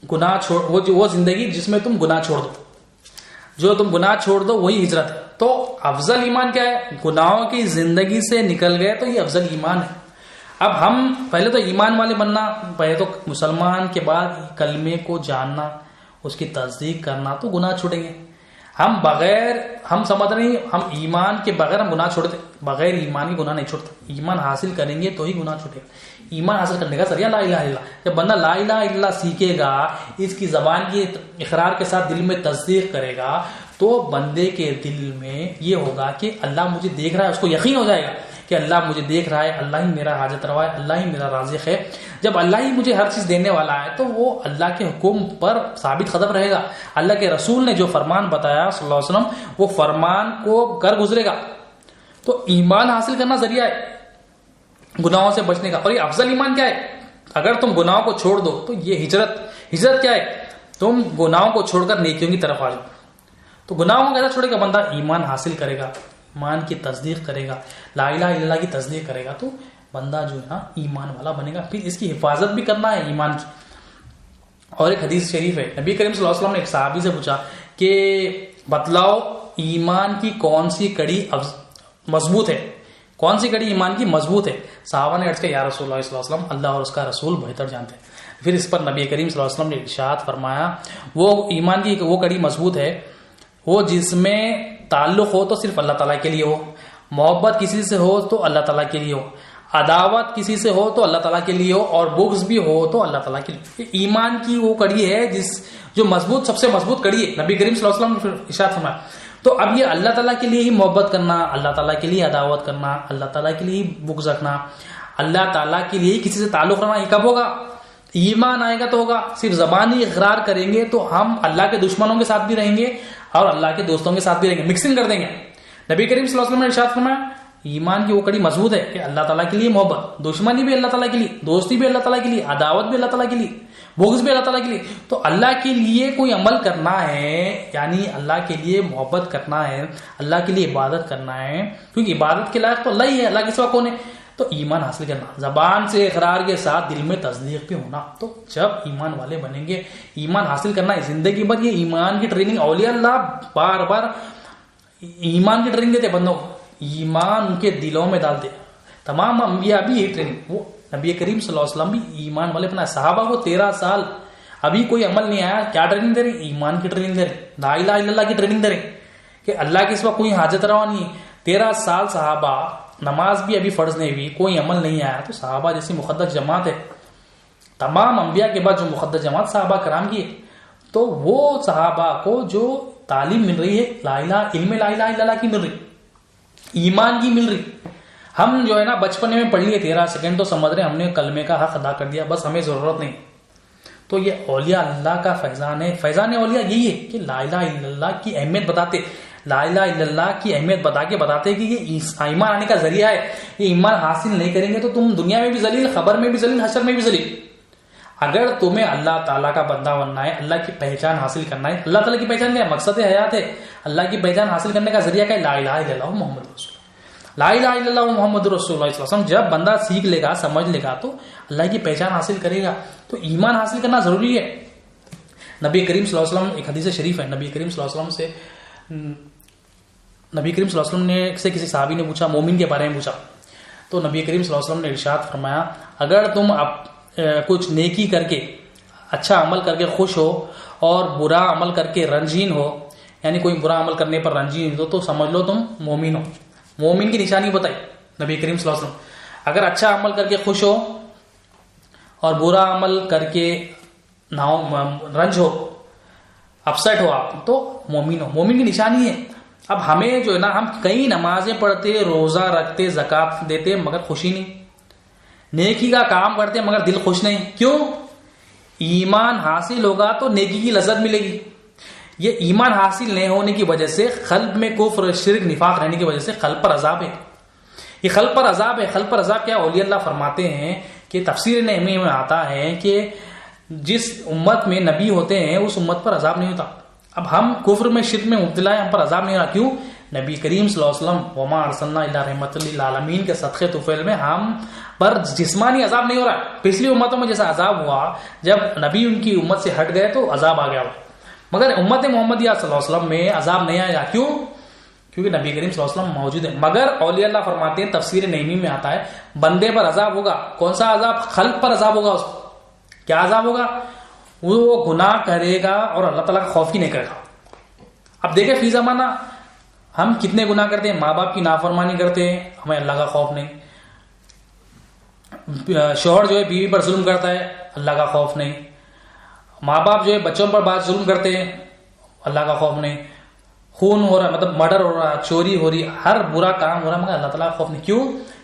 گناہ چھوڑ وہ زندگی جس میں تم گناہ چھوڑ دو. جو تم گناہ چھوڑ دو وہی ہجرت ہے. تو افضل ایمان کیا ہے؟ گناہوں کی زندگی سے نکل گئے تو یہ افضل ایمان ہے. اب ہم پہلے تو ایمان والے بننا، پہلے تو مسلمان کے بعد کلمے کو جاننا، اس کی تصدیق کرنا تو گناہ چھوٹیں گے. ہم سمجھ رہے ہیں ہم ایمان کے بغیر ہم گناہ چھوڑتے، بغیر ایمان کے گناہ نہیں چھوڑتے. ایمان حاصل کریں گے تو ہی گناہ چھوٹے گا. ایمان حاصل کرنے کا ذریعہ لا الہ الا اللہ. جب بندہ لا الہ الا اللہ سیکھے گا، اس کی زبان کی اقرار کے ساتھ دل میں تصدیق کرے گا تو بندے کے دل میں یہ ہوگا کہ اللہ مجھے دیکھ رہا ہے. اس کو یقین ہو جائے گا کہ اللہ مجھے دیکھ رہا ہے، اللہ ہی میرا حاجت روا ہے، اللہ ہی میرا رازق ہے. جب اللہ ہی مجھے ہر چیز دینے والا ہے تو وہ اللہ کے حکم پر ثابت قدم رہے گا. اللہ کے رسول نے جو فرمان بتایا صلی اللہ علیہ وسلم وہ فرمان کو کر گزرے گا. تو ایمان حاصل کرنا ذریعہ ہے گناہوں سے بچنے کا. اور یہ افضل ایمان کیا ہے؟ اگر تم گناہوں کو چھوڑ دو تو یہ ہجرت کیا ہے؟ تم گناہوں کو چھوڑ کر نیکیوں کی طرف آ جاؤ. تو گناہوں کو کیسا چھوڑے گا؟ بندہ ایمان حاصل کرے گا، ایمان کی تصدیق کرے گا، لا الہ الا اللہ کی تصدیق کرے گا تو بندہ جو ہے نا ایمان والا بنے گا. پھر اس کی حفاظت بھی کرنا ہے ایمان کی. اور ایک حدیث شریف ہے, نبی کریم صلی اللہ علیہ وسلم نے ایک صحابی سے پوچھا کہ بتلاؤ ایمان کی کون سی کڑی مضبوط ہے, کون سی کڑی ایمان کی مضبوط ہے. صحابہ نے عرض کیا یا رسول اللہ صلی اللہ علیہ وسلم, اللہ اور اس کا رسول بہتر جانتے ہیں. پھر اس پر نبی کریم صلی اللہ علیہ وسلم نے ارشاد فرمایا وہ ایمان کی وہ کڑی مضبوط ہے وہ جس میں تعلق ہو تو صرف اللہ تعالیٰ کے لیے ہو, محبت کسی سے ہو تو اللہ تعالیٰ کے لیے ہو, عداوت کسی سے ہو تو اللہ تعالیٰ کے لیے ہو, اور بغض بھی ہو تو اللہ تعالیٰ کے لیے. ایمان کی وہ کڑی ہے جو مضبوط, سب سے مضبوط کڑی ہے. نبی کریم صلی اللہ علیہ وسلم نے ارشاد فرمایا. تو اب یہ اللہ تعالیٰ کے لیے ہی محبت کرنا, اللہ تعالیٰ کے لیے عداوت کرنا, اللہ تعالیٰ کے لیے بغض رکھنا, اللہ تعالیٰ کے لیے کسی سے تعلق رکھنا, یہ کب ہوگا؟ ایمان آئے گا تو ہوگا. صرف زبانی اقرار کریں گے تو ہم اللہ کے دشمنوں کے ساتھ بھی رہیں گے اور اللہ کے دوستوں کے ساتھ بھی رہیں گے, مکسنگ کر دیں گے. نبی کریم صلی اللہ علیہ وسلم نے ارشاد فرمایا ایمان کی وہ کڑی مضبوط ہے کہ اللہ تعالیٰ کے لیے محبت, دشمنی بھی اللہ تعالیٰ کے لیے, دوستی بھی اللہ تعالیٰ کے لیے, عداوت بھی اللہ تعالیٰ کے لیے, بغض بھی اللہ تعالیٰ کے لیے. تو اللہ کے لیے کوئی عمل کرنا ہے, یعنی اللہ کے لیے محبت کرنا ہے, اللہ کے لیے عبادت کرنا ہے, کیونکہ عبادت کے لائق تو اللہ ہی ہے, اللہ کے سوا کون ہے. تو ایمان حاصل کرنا, زبان سے اقرار کے ساتھ دل میں تصدیق بھی ہونا. تو جب ایمان والے بنیں گے, ایمان حاصل کرنا ہے زندگی بھر. یہ ایمان کی ٹریننگ اولیاء اللہ بار بار ایمان کی ٹریننگ دیتے بندوں کو, ایمان ان کے دلوں میں ڈالتے. تمام انبیاء بھی یہی ٹریننگ, وہ نبی کریم صلی اللہ علیہ وسلم بھی ایمان والے بنا. صحابہ کو 13 سال ابھی کوئی عمل نہیں آیا, کیا ٹریننگ دے رہے؟ ایمان کی ٹریننگ دے رہے, لا الہ الا اللہ کی ٹریننگ دے رہے کہ اللہ کے سوا کوئی حاجت روا نہیں. 13 سال صحابہ, نماز بھی ابھی فرض نہیں ہوئی, کوئی عمل نہیں آیا. تو صحابہ جیسی مقدس جماعت ہے, تمام انبیاء کے بعد جو مقدس جماعت صحابہ کرام کی ہے, تو وہ صحابہ کو جو تعلیم مل رہی ہے علم لا الہ الا اللہ کی مل رہی, ایمان کی مل رہی. ہم جو ہے نا بچپن میں پڑھ لیے 13 سیکنڈ تو سمجھ رہے ہم نے کلمے کا حق ادا کر دیا, بس ہمیں ضرورت نہیں. تو یہ اولیاء اللہ کا فیضان ہے. فیضان اولیاء یہی ہے کہ لا الہ الا اللہ کی اہمیت بتاتے, لا الہ الا اللہ کی اہمیت بتا کے بتاتے کہ یہ ایمان آنے کا ذریعہ ہے. یہ ایمان حاصل نہیں کریں گے تو تم دنیا میں بھی ذلیل, خبر میں بھی ذلیل, حشر میں بھی ذلیل. اگر تمہیں اللہ تعالیٰ کا بندہ بننا ہے, اللہ کی پہچان حاصل کرنا ہے, اللہ تعالیٰ کی پہچان کیا ہے؟ مقصد حیات ہے. اللہ کی پہچان حاصل کرنے کا ذریعہ کیا ہے؟ لا الہ الا اللہ محمد رسول اللہ. لا الہ الا اللہ محمد رسول اللہ صلی اللہ علیہ وسلم. جب بندہ سیکھ لے گا, سمجھ لے گا, تو اللہ کی پہچان حاصل کرے گا. تو ایمان حاصل کرنا ضروری ہے. نبی کریم صلی اللہ علیہ وسلم, ایک حدیث شریف ہے, نبی کریم صلی اللہ علیہ وسلم نے کسی صحابی نے پوچھا, مومن کے بارے میں پوچھا, تو نبی کریم صلی اللہ علیہ وسلم نے ارشاد فرمایا اگر تم کچھ نیکی کر کے, اچھا عمل کر کے خوش ہو اور برا عمل کر کے رنجین ہو, یعنی کوئی برا عمل کرنے پر رنجین ہو, تو سمجھ لو تم مومن ہو. مومن کی نشانی بتائی نبی کریم صلی اللہ علیہ وسلم. اگر اچھا عمل کر کے خوش ہو اور برا عمل کر کے رنج ہو, اپسیٹ ہو آپ, تو مومن ہو. مومن کی نشانی ہے. اب ہمیں جو ہے نا, ہم کئی نمازیں پڑھتے, روزہ رکھتے, زکات دیتے, مگر خوشی نہیں. نیکی کا کام کرتے مگر دل خوش نہیں. کیوں؟ ایمان حاصل ہوگا تو نیکی کی لذت ملے گی. یہ ایمان حاصل نہیں ہونے کی وجہ سے, قلب میں کفر, شرک, نفاق رہنے کی وجہ سے قلب پر عذاب ہے. یہ قلب پر عذاب ہے. قلب پر عذاب کیا؟ اولیاء اللہ فرماتے ہیں کہ تفسیر نعمی میں آتا ہے کہ جس امت میں نبی ہوتے ہیں اس امت پر عذاب نہیں ہوتا. اب ہم کفر میں, شرک میں مبتلا ہیں, ہم پر عذاب نہیں ہو رہا. کیوں؟ نبی کریم صلی اللہ علیہ وسلم وما ارسلنا الا رحمۃ للعالمین کے صدقے طفیل میں ہم پر جسمانی عذاب نہیں ہو رہا. پچھلی امتوں میں جیسا عذاب ہوا جب نبی ان کی امت سے ہٹ گئے تو عذاب آ گیا, مگر امت محمدیہ صلی اللہ علیہ وسلم میں عذاب نہیں آیا. کیوں؟ کیونکہ نبی کریم صلی اللہ علیہ وسلم موجود ہے. مگر اولیاء اللہ فرماتے ہیں, تفسیر نعیمی میں آتا ہے, بندے پر عذاب ہوگا. کون سا عذاب؟ خلق پر عذاب ہوگا. اس کو کیا عذاب ہوگا؟ وہ گناہ کرے گا اور اللہ تعالیٰ کا خوف ہی نہیں کرے گا. اب دیکھیں فی زمانہ ہم کتنے گناہ کرتے ہیں, ماں باپ کی نافرمانی کرتے ہیں, ہمیں اللہ کا خوف نہیں. شوہر جو ہے بیوی پر ظلم کرتا ہے, اللہ کا خوف نہیں. ماں باپ جو ہے بچوں پر بات ظلم کرتے ہیں, اللہ کا خوف نہیں. خون ہو رہا, مطلب مرڈر ہو رہا, چوری ہو رہی, ہر برا کام ہو رہا, مگر اللہ تعالیٰ کا خوف نہیں. کیوں؟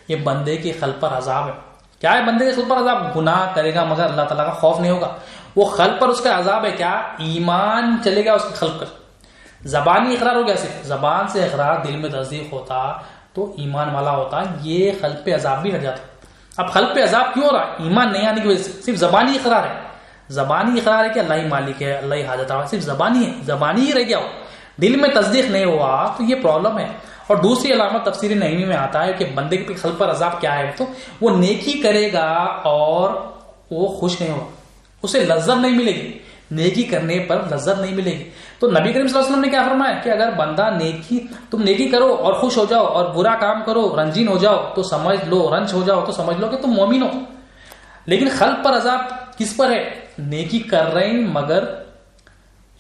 یہ بندے کے قلب پر عذاب ہے. کیا ہے بندے کے قلب پر عذاب؟ گناہ کرے گا مگر اللہ تعالیٰ کا خوف نہیں ہوگا. وہ قلب پر اس کا عذاب ہے. کیا؟ ایمان چلے گا اس کے قلب پر. زبانی اقرار ہو گیا, صرف زبان سے اقرار, دل میں تصدیق ہوتا تو ایمان والا ہوتا. یہ قلب پہ عذاب بھی ہٹ جاتا. اب قلب پہ عذاب کیوں ہو رہا ہے؟ ایمان نہیں آنے کی وجہ سے. صرف زبانی اقرار ہے. زبانی اقرار ہے کہ اللہ ہی مالک ہے, اللہ ہی حاجت روا, صرف زبانی ہے, زبانی ہی رہ گیا ہو, دل میں تصدیق نہیں ہوا, تو یہ پرابلم ہے. اور دوسری علامت تفسیر نعیمی میں آتا ہے کہ بندے کے قلب پر عذاب کیا ہے، تو وہ نیکی کرے گا اور وہ خوش نہیں ہوگا، اسے لذت نہیں ملے گی، نیکی کرنے پر لذت نہیں ملے گی۔ تو نبی کریم صلی اللہ علیہ وسلم نے کیا فرمایا کہ اگر بندہ تم نیکی کرو اور خوش ہو جاؤ، اور برا کام کرو رنجین ہو جاؤ تو سمجھ لو، رنج ہو جاؤ تو سمجھ لو کہ تم مومن ہو۔ لیکن قلب پر عذاب کس پر ہے؟ نیکی کر رہے ہیں مگر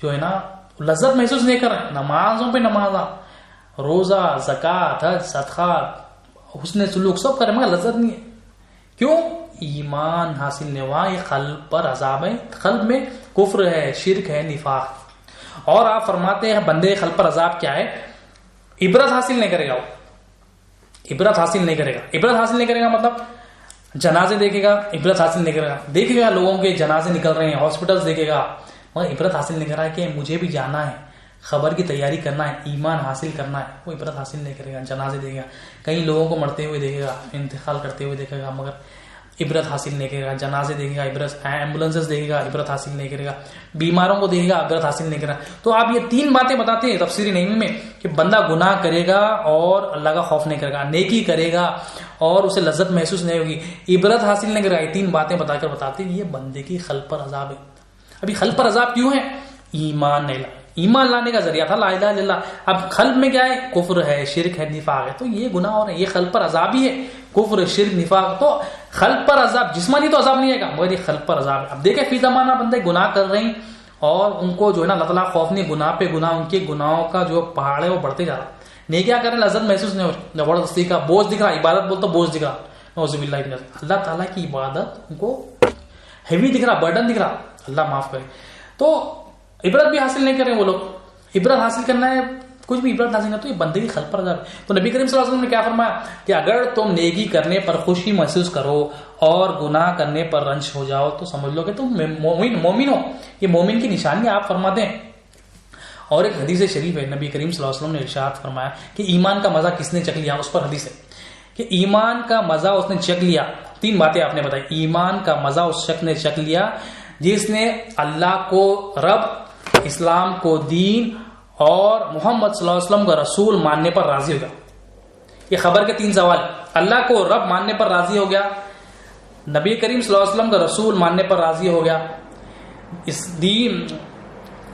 جو ہے نا لذت محسوس نہیں کر رہے، نمازوں پہ نمازاں، روزہ، زکوٰۃ، حج، صدقات، حسن سلوک سب کرے مگر لذت نہیں ہے۔ کیوں؟ ایمان حاصل نہیں ہوا، یہ قلب پر عذاب ہے، قلب میں کفر ہے، شرک ہے، نفاق۔ اور آپ فرماتے ہیں بندے قلب پر عذاب کیا ہے؟ عبرت حاصل نہیں کرے گا، وہ عبرت حاصل نہیں کرے گا۔ عبرت حاصل نہیں کرے گا مطلب جنازے دیکھے گا، عبرت حاصل نہیں کرے گا، دیکھے گا لوگوں کے جنازے نکل رہے ہیں، ہاسپٹلس دیکھے گا، مگر عبرت حاصل نہیں کر رہا ہے کہ مجھے بھی جانا ہے، خبر کی تیاری کرنا ہے، ایمان حاصل کرنا ہے، وہ عبرت حاصل نہیں کرے گا۔ جنازے دیکھے گا، کئی لوگوں کو مرتے ہوئے دیکھے گا، انتقال کرتے ہوئے دیکھے گا، مگر عبرت حاصل نہیں کرے گا۔ جنازے دیکھے گا، عبرت، ایمبولینسز دیکھے گا، عبرت حاصل نہیں کرے گا، بیماروں کو دیکھے گا، عبرت حاصل نہیں کرے گا۔ تو آپ یہ تین باتیں بتاتے ہیں تفسیر نعیمی میں کہ بندہ گناہ کرے گا اور اللہ کا خوف نہیں کرے گا، نیکی کرے گا اور اسے لذت محسوس نہیں ہوگی، عبرت حاصل نہیں کرے گا۔ یہ تین باتیں بتا کر بتاتے ہیں یہ بندے کی قلب پر عذاب ہے۔ ابھی قلب پر عذاب کیوں ہے؟ ایمان نہیں لانا، ایمان لانے کا ذریعہ تھا لا الہ الا اللہ، اب قلب میں کیا ہے؟ کفر ہے، شرک ہے، نفاق ہے، تو یہ گناہ ہو رہے ہیں، یہ قلب پر عذاب ہی ہے، کفر، شرک، نفاق۔ تو قلب پر عذاب، جسمانی تو عذاب نہیں آئے گا مگر یہ قلب پر عذاب ہے۔ اب دیکھیں فی زمانہ بندے گناہ کر رہے ہیں اور ان کو جو ہے نا اللہ تعالیٰ خوف نہیں، گناہ پہ گناہ، ان کے گناہوں کا جو پہاڑ ہے وہ بڑھتے جا رہا ہے، نیکیاں کریں لذت محسوس نہیں ہو رہی، زبردستی کا بوجھ دکھ رہا، عبادت بولتا بوجھ دکھ رہا، نعوذ باللہ من ذالک۔ اللہ تعالیٰ کی عبادت ان کو ہیوی دکھ رہا، برڈن دکھ رہا، اللہ معاف کرے۔ تو عبرت بھی حاصل نہیں کر رہے وہ لوگ، عبرت حاصل کرنا ہے، کچھ بھی عبرت حاصل کرنا تو یہ بندے کی قلب پر عذاب ہے۔ تو نبی کریم صلی اللہ علیہ وسلم نے کیا فرمایا کہ اگر تم نیکی کرنے پر خوشی محسوس کرو اور گناہ کرنے پر رنج ہو جاؤ تو سمجھ لو کہ تم مومن ہو، یہ مومن کی نشانی آپ فرماتے ہیں۔ اور ایک حدیث شریف ہے، نبی کریم صلی اللہ علیہ وسلم نے ارشاد فرمایا کہ ایمان کا مزہ کس نے چکھ لیا، اس پر حدیث ہے کہ ایمان کا مزہ اس نے چکھ لیا۔ تین باتیں آپ نے بتائی، ایمان کا مزہ اس شخص نے چکھ لیا جس نے اللہ کو رب، اسلام کو دین اور محمد صلی اللہ علیہ وسلم کا رسول ماننے پر راضی ہو گیا۔ یہ خبر کے تین سوال، اللہ کو رب ماننے پر راضی ہو گیا، نبی کریم صلی اللہ علیہ وسلم کا رسول ماننے پر راضی ہو گیا،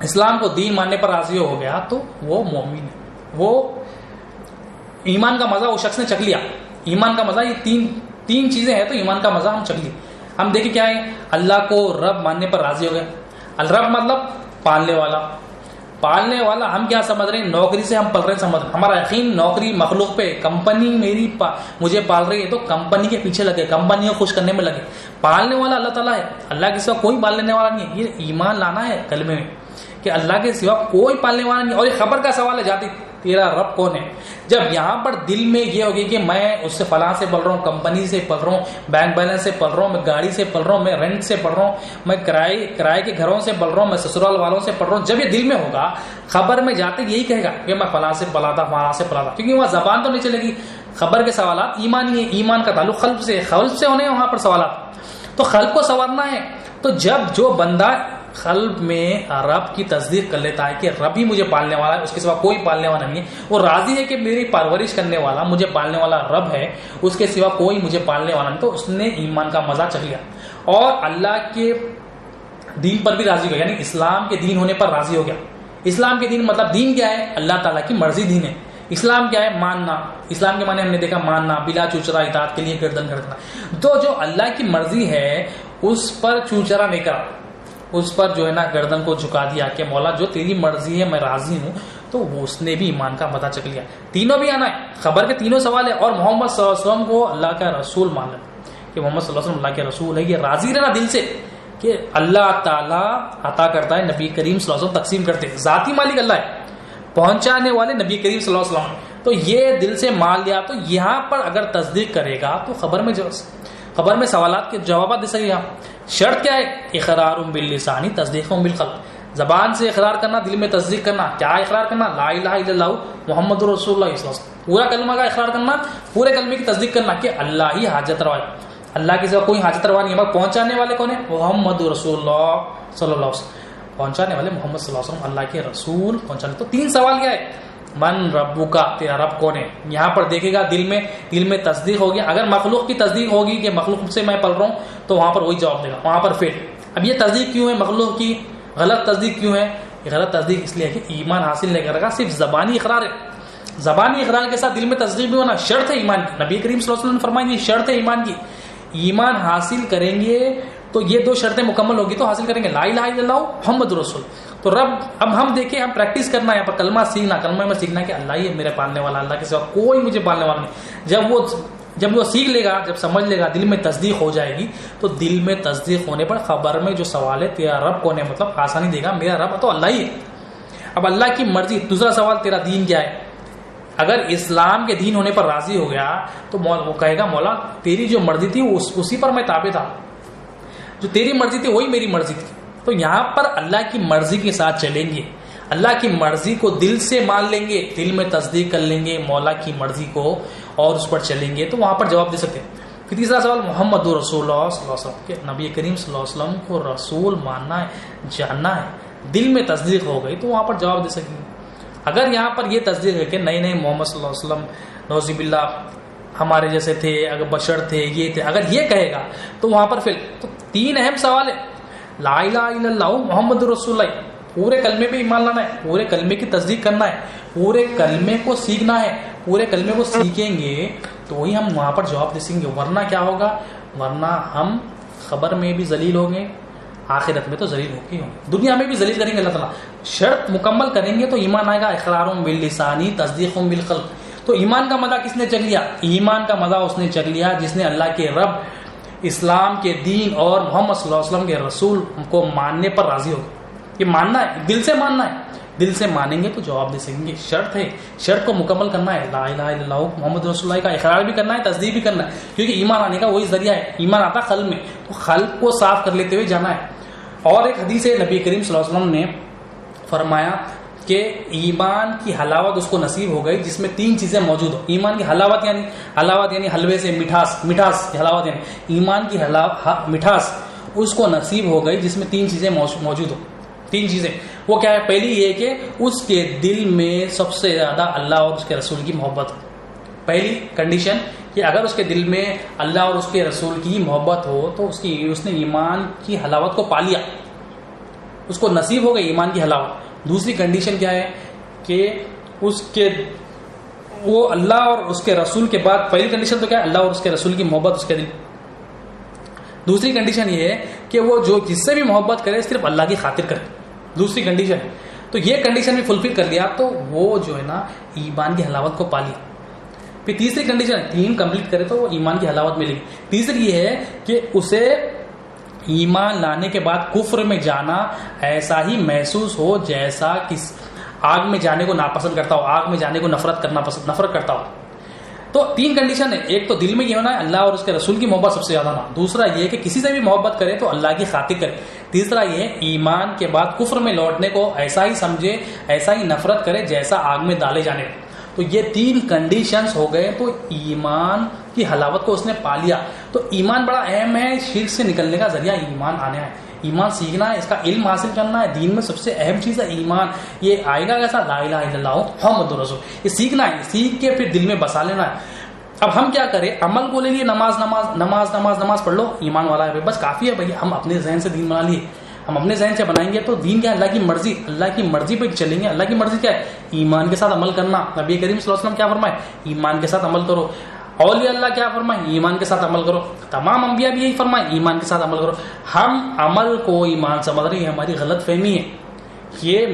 اسلام کو دین ماننے پر راضی ہو گیا، تو وہ مومن ہے، وہ ایمان کا مزہ وہ شخص نے چکھ لیا۔ ایمان کا مزہ، یہ تین چیزیں ہیں تو ایمان کا مزہ ہم چکھ لیے۔ ہم دیکھیں کیا ہے، اللہ کو رب ماننے پر راضی ہو گیا۔ الرب مطلب پالنے والا، پالنے والا ہم کیا سمجھ رہے ہیں؟ نوکری سے ہم پل رہے ہیں سمجھ رہے ہیں، ہمارا یقین نوکری مخلوق پہ، کمپنی میری مجھے پال رہی ہے تو کمپنی کے پیچھے لگے، کمپنی کو خوش کرنے میں لگے۔ پالنے والا اللہ تعالیٰ ہے، اللہ کے سوا کوئی پالنے والا نہیں ہے۔ یہ ایمان لانا ہے کلمے میں کہ اللہ کے سوا کوئی پالنے والا نہیں۔ اور یہ خبر کا سوال ہے جاتی تیرا رب کون ہے؟ جب یہاں پر دل میں یہ ہوگی کہ میں اس سے فلاں سے پل رہا ہوں، کمپنی سے پل رہا ہوں، بینک بیلنس سے پل رہا ہوں، میں گاڑی سے پل رہا ہوں، میں رینٹ سے پل رہا ہوں، میں کرائے کے گھروں سے پل رہا ہوں، میں سسرال والوں سے پل رہا ہوں، جب یہ دل میں ہوگا خبر میں جاتے یہی کہے گا کہ میں فلاں سے پلا تھا، فلاں سے پلا تھا، کیونکہ وہاں زبان تو نہیں چلے گی۔ خبر کے سوالات ایمانی ہے، ایمان کا تعلق قلب سے ہونے ہیں وہاں پر سوالات، تو قلب کو سنوارنا ہے۔ تو جب جو بندہ قلب میں رب کی تصدیق کر لیتا ہے کہ رب ہی مجھے پالنے والا ہے، اس کے سوا کوئی پالنے والا نہیں ہے، وہ راضی ہے کہ میری پرورش کرنے والا، مجھے پالنے والا رب ہے، اس کے سوا کوئی مجھے پالنے والا نہیں، تو اس نے ایمان کا مزہ چکھ لیا اور اللہ کے دین پر بھی راضی ہو گیا، یعنی اسلام کے دین ہونے پر راضی ہو گیا۔ اسلام کے دین مطلب دین کیا ہے؟ اللہ تعالیٰ کی مرضی دین ہے۔ اسلام کیا ہے؟ ماننا۔ اسلام کے معنی ہم نے دیکھا ماننا، بلا چوچرا اطاعت کے لیے گردن کھڑکنا۔ تو جو اللہ کی مرضی ہے اس پر چوچرا نہیں کرا، اس پر جو ہے نا گردن کو جھکا دیا کہ مولا جو تیری مرضی ہے میں راضی ہوں، تو اس نے بھی ایمان کا مزہ چکھ لیا۔ تینوں بھی آنا ہے، خبر کے تینوں سوال ہے، اور محمد صلی اللہ علیہ وسلم کو اللہ کا رسول مان لیں کہ محمد صلی اللہ علیہ وسلم اللہ کے رسول ہے، یہ راضی رہنا دل سے کہ اللہ تعالیٰ عطا کرتا ہے، نبی کریم صلی اللہ علیہ وسلم تقسیم کرتے ہیں، ذاتی مالک اللہ ہے، پہنچانے والے نبی کریم صلی اللہ علیہ وسلم، تو یہ دل سے مان لیا۔ تو یہاں پر اگر تصدیق کرے گا تو خبر میں سوالات کے جوابات دے سکے گا۔ شرط کیا ہے؟ اقرار باللسان تصدیق بالقلب، زبان سے اقرار کرنا، دل میں تصدیق کرنا۔ کیا اقرار کرنا؟ لا الہ الا اللہ محمد رسول اللہ صلی اللہ علیہ وسلم، پورا کلمہ کا اقرار کرنا، پورے کلمے کی تصدیق کرنا کہ اللہ ہی حاجت روا ہے، اللہ کے سوا کوئی حاجت روا نہیں ہے۔ پہنچانے والے کون ہیں؟ محمد رسول اللہ صلی اللہ علیہ وسلم، پہنچانے والے محمد صلی اللہ علیہ وسلم اللہ کے رسول پہنچانے۔ تو تین سوال کیا ہے؟ من ربک، تیرا رب کون ہے. یہاں پر دیکھے گا دل میں تصدیق ہوگی. اگر مخلوق کی تصدیق ہوگی کہ مخلوق سے میں پل رہا ہوں تو وہاں پر وہی جواب دے گا، وہاں پر فیل. اب یہ تصدیق کیوں ہے مخلوق کی؟ غلط تصدیق کیوں ہے؟ یہ غلط تصدیق اس لیے ہے کہ ایمان حاصل نہیں کرے گا، صرف زبانی اقرار ہے. زبانی اقرار کے ساتھ دل میں تصدیق بھی ہونا شرط ہے ایمان کی. نبی کریم صلی اللہ علیہ وسلم نے فرمایا یہ شرط ہے ایمان کی. ایمان حاصل کریں گے تو یہ دو شرطیں مکمل ہوگی تو حاصل کریں گے لا الہ الا اللہ محمد رسول. تو رب، اب ہم دیکھیں، ہم پریکٹس کرنا ہے یہاں پر کلمہ سیکھنا، کلمہ میں سیکھنا کہ اللہ ہی ہے میرے پالنے والا، اللہ کے سوا کوئی مجھے پالنے والا نہیں. جب وہ سیکھ لے گا، جب سمجھ لے گا، دل میں تصدیق ہو جائے گی تو دل میں تصدیق ہونے پر خبر میں جو سوال ہے تیرا رب کون ہے، مطلب آسانی دے گا. میرا رب تو اللہ ہی ہے. اب اللہ کی مرضی. دوسرا سوال تیرا دین کیا ہے؟ اگر اسلام کے دین ہونے پر راضی ہو گیا تو وہ کہے گا مولا تیری جو مرضی تھی اسی پر میں تابع تھا، جو تیری مرضی تھی وہی میری مرضی تھی. تو یہاں پر اللہ کی مرضی کے ساتھ چلیں گے، اللہ کی مرضی کو دل سے مان لیں گے، دل میں تصدیق کر لیں گے مولا کی مرضی کو اور اس پر چلیں گے تو وہاں پر جواب دے سکتے ہیں. پھر تیسرا سوال محمد رسول اللہ صلی اللہ علیہ وسلم، کہ نبی کریم صلی اللہ علیہ وسلم کو رسول ماننا ہے، جاننا ہے، دل میں تصدیق ہو گئی تو وہاں پر جواب دے سکیں گے. اگر یہاں پر یہ تصدیق ہے کہ نہیں محمد صلی اللہ علیہ وسلم نعوذ باللہ ہمارے جیسے تھے، اگر بشر تھے، یہ تھے، اگر یہ کہے گا تو وہاں پر پھر تو تین اہم سوال ہے. لا الہ الا اللہ محمد رسول اللہ، پورے کلمے پہ ایمان لانا ہے، پورے کلمے کی تصدیق کرنا ہے، پورے کلمے کو سیکھنا ہے. پورے کلمے کو سیکھیں گے تو وہی ہم وہاں پر جواب دے سکیں گے. ورنہ کیا ہوگا؟ ورنہ ہم خبر میں بھی ذلیل ہوں گے، آخرت میں تو ذلیل ہو کے ہوں گے، دنیا میں بھی ذلیل کریں گے اللہ تعالیٰ. شرط مکمل کریں گے تو ایمان آئے گا. اقرار باللسانی تصدیق بالقلب. تو ایمان کا مزہ کس نے چکھ لیا؟ ایمان کا مزہ اس نے چکھ لیا جس نے اللہ کے رب، اسلام کے دین اور محمد صلی اللہ علیہ وسلم کے رسول کو ماننے پر راضی ہو. یہ ماننا ہے، دل سے ماننا ہے. دل سے مانیں گے تو جواب دے سکیں گے. شرط ہے، شرط کو مکمل کرنا ہے. لا الہ الا اللہ محمد رسول اللہ کا اقرار بھی کرنا ہے، تصدیق بھی کرنا ہے، کیونکہ ایمان آنے کا وہی ذریعہ ہے. ایمان آتا قلب میں، تو قلب کو صاف کر لیتے ہوئے جانا ہے. اور ایک حدیث ہے نبی کریم صلی اللہ علیہ وسلم نے فرمایا کہ ایمان کی حلاوت اس کو نصیب ہو گئی جس میں تین چیزیں موجود ہو. ایمان کی حلاوت یعنی حلوے سے مٹھاس حلاوت یعنی ایمان کی مٹھاس اس کو نصیب ہو گئی جس میں تین چیزیں موجود ہو. تین چیزیں وہ کیا ہے؟ پہلی یہ کہ اس کے دل میں سب سے زیادہ اللہ اور اس کے رسول کی محبت. پہلی کنڈیشن کہ اگر اس کے دل میں اللہ اور اس کے رسول کی محبت ہو تو اس نے ایمان کی حلاوت کو پا لیا، اس کو نصیب ہو گئی ایمان کی حلاوت. دوسری کنڈیشن کیا ہے کہ وہ اللہ اور اس کے رسول کے بعد، پہلی کنڈیشن تو کیا ہے؟ اللہ اور اس کے رسول کی محبت اس کے دل. دوسری کنڈیشن یہ ہے کہ وہ جو جس سے بھی محبت کرے صرف اللہ کی خاطر کرے. دوسری کنڈیشن ہے. تو یہ کنڈیشن بھی فلفل کر لیا تو وہ جو ہے نا ایمان کی حلاوت کو پا لیا. پھر تیسری کنڈیشن، تین کمپلیٹ کرے تو وہ ایمان کی حلاوت ملے گی. تیسری یہ ہے کہ اسے ایمان لانے کے بعد کفر میں جانا ایسا ہی محسوس ہو جیسا کس آگ میں جانے کو ناپسند کرتا ہو، آگ میں جانے کو نفرت کرتا ہو. تو تین کنڈیشن ہے. ایک تو دل میں یہ ہونا ہے اللہ اور اس کے رسول کی محبت سب سے زیادہ ہونا. دوسرا یہ کہ کسی سے بھی محبت کرے تو اللہ کی خاطر کرے. تیسرا یہ ایمان کے بعد کفر میں لوٹنے کو ایسا ہی سمجھے، ایسا ہی نفرت کرے جیسا آگ میں ڈالے جانے. تو یہ تین کنڈیشنز ہو گئے تو ایمان کی حلاوت کو اس نے پا لیا. تو ایمان بڑا اہم ہے، شرک سے نکلنے کا ذریعہ ایمان آنے ہے. ایمان سیکھنا ہے، اس کا علم حاصل کرنا ہے. دین میں سب سے اہم چیز ہے ایمان. یہ آئے گا کیسا؟ لا الہ الا اللہ محمد رسول. یہ سیکھنا ہے، سیکھ کے پھر دل میں بسا لینا ہے. اب ہم کیا کریں؟ عمل کو لے لیے، نماز پڑھ لو، ایمان والا ہے بس کافی ہے بھائی. ہم اپنے ذہن سے دین بنا لیے، ہم اپنے ذہن سے بنائیں گے تو دین کیا ہے؟ اللہ کی مرضی. اللہ کی مرضی پہ چلیں گے. اللہ کی مرضی کیا ہے؟ ایمان کے ساتھ عمل کرنا. نبی کریم صلی اللہ علیہ وسلم کیا فرمائے؟ ایمان کے ساتھ عمل کرو. اولیاء اللہ کیا فرمائے؟ ایمان کے ساتھ عمل کرو. تمام انبیاء بھی یہی فرمائے، ایمان کے ساتھ عمل کرو. ہم عمل کو ایمان سمجھ رہے ہیں، یہ ہماری غلط فہمی ہے، یہ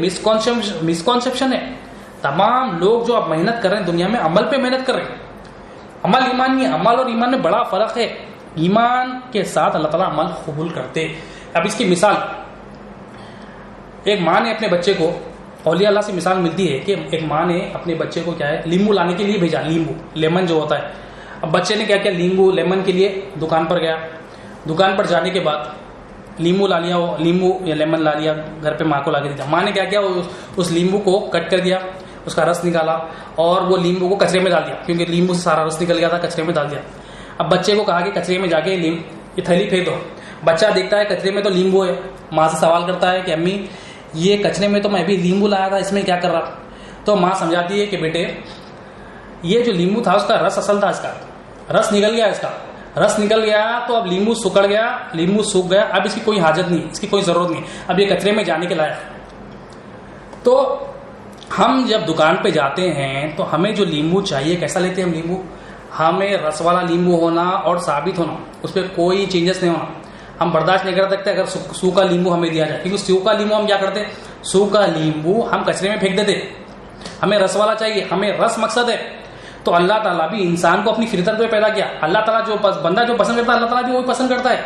مسکانسیپشن ہے. تمام لوگ جو اب محنت کر رہے ہیں دنیا میں، عمل پہ محنت کر رہے ہیں. عمل ایمان نہیں ہے. عمل اور ایمان میں بڑا فرق ہے. ایمان کے ساتھ اللہ تعالیٰ عمل قبول کرتے. اب اس کی مثال، ایک ماں نے اپنے بچے کو، اولیاء اللہ سے مثال ملتی ہے کہ ایک ماں نے اپنے بچے کو کیا ہے؟ لیمبو لانے کے لیے بھیجا. لیمن جو ہوتا ہے. اب بچے نے کیا کیا؟ لیمن کے لیے دکان پر گیا. دکان پر جانے کے بعد لیمبو لا لیا، وہ لیمبو یا لیمن لا لیا، گھر پہ ماں کو لا کے دیا. ماں نے کیا کیا؟ اس لیمبو کو کٹ کر دیا، اس کا رس نکالا اور وہ لیمبو کو کچرے میں ڈال دیا، کیونکہ لیمبو سے سارا رس نکل گیا تھا، کچرے میں ڈال دیا. اب بچے کو کہا کہ کچرے میں جا کے یہ تھیلی پھینک دو. بچہ دیکھتا ہے کچرے میں تو لیمبو ہے. ماں سے سوال کرتا ہے کہ امی یہ کچرے میں تو میں ابھی لیمبو لایا تھا، اس میں کیا کر رہا؟ تو ماں سمجھاتی ہے کہ بیٹے یہ جو لیمبو تھا اس کا رس اصل تھا، اس کا رس نکل گیا، اس کا رس نکل گیا تو اب لیمبو سکڑ گیا، لیمبو سوکھ گیا، اب اس کی کوئی حاجت نہیں، اس کی کوئی ضرورت نہیں، اب یہ کچرے میں جانے کے لائق۔ تو ہم جب دکان پہ جاتے ہیں تو ہمیں جو لیمبو چاہیے کیسا لیتے ہیں ہم لیمبو؟ ہمیں رس والا لیمبو ہونا اور ثابت ہونا، اس پہ کوئی چینجز نہیں ہونا۔ ہم برداشت نہیں کر سکتے اگر سوکھا لیمبو ہمیں دیا جائے، کیونکہ سوکھا لیمبو ہم کیا کرتے ہیں، سوکھا لیمبو ہم کچرے میں پھینک دیتے۔ ہمیں رس والا چاہیے، ہمیں رس مقصد ہے۔ تو اللہ تعالیٰ بھی انسان کو اپنی فطرت پہ پیدا کیا، اللہ تعالیٰ جو بندہ جو پسند کرتا ہے اللہ تعالیٰ بھی وہی پسند کرتا ہے۔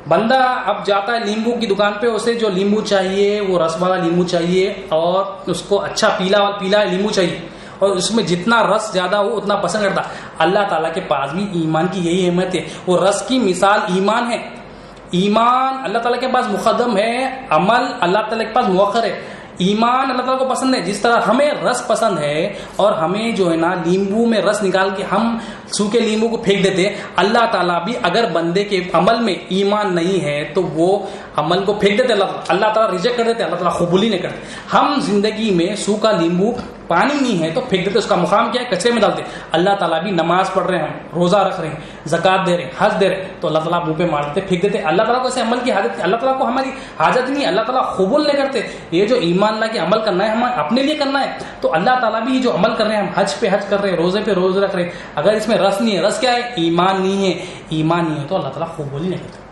بندہ اب جاتا ہے لیمبو کی دکان پہ، اسے جو لیمبو چاہیے وہ رس والا لیمبو چاہیے، اور اس کو اچھا پیلا لیمبو چاہیے، اور اس میں جتنا رس زیادہ ہو اتنا پسند کرتا۔ اللہ تعالیٰ کے پاس بھی ایمان کی یہی اہمیت ہے، وہ رس کی مثال ایمان ہے۔ ایمان اللہ تعالیٰ کے پاس مقدم ہے، عمل اللہ تعالیٰ کے پاس مؤخر ہے۔ ایمان اللہ تعالیٰ کو پسند ہے، جس طرح ہمیں رس پسند ہے اور ہمیں جو ہے نا لیمبو میں رس نکال کے ہم سوکھے لیمبو کو پھینک دیتے، اللہ تعالیٰ بھی اگر بندے کے عمل میں ایمان نہیں ہے تو وہ عمل کو پھینک دیتے، اللہ تعالیٰ ریجیکٹ کر دیتے، اللہ تعالیٰ قبول ہی نہیں کرتے۔ ہم زندگی میں سوکھا لیمبو پانی نہیں ہے تو پھینک دیتے، اس کا مقام کیا ہے، کچرے میں ڈالتے۔ اللہ تعالیٰ بھی نماز پڑھ رہے ہیں، روزہ رکھ رہے ہیں، زکوٰۃ دے رہے ہیں، حج دے رہے ہیں، تو اللہ تعالیٰ منہ پہ مار دیتے، پھینک دیتے۔ اللہ تعالیٰ کو ایسے عمل کی حاجت، اللہ تعالیٰ کو ہماری حاجت نہیں ہے، اللہ تعالیٰ قبول نہیں کرتے۔ یہ جو ایمان لا کے عمل کرنا ہے ہمیں اپنے لیے کرنا ہے، تو اللہ تعالیٰ بھی جو عمل کر رہے ہیں، ہم حج پہ حج کر رہے ہیں، روزے پہ روزے رکھ رہے ہیں، اگر اس میں رس نہیں ہے، رس کیا ہے، ایمان نہیں ہے، ایمان نہیں ہے تو اللہ تعالیٰ قبول ہی نہیں کرتے۔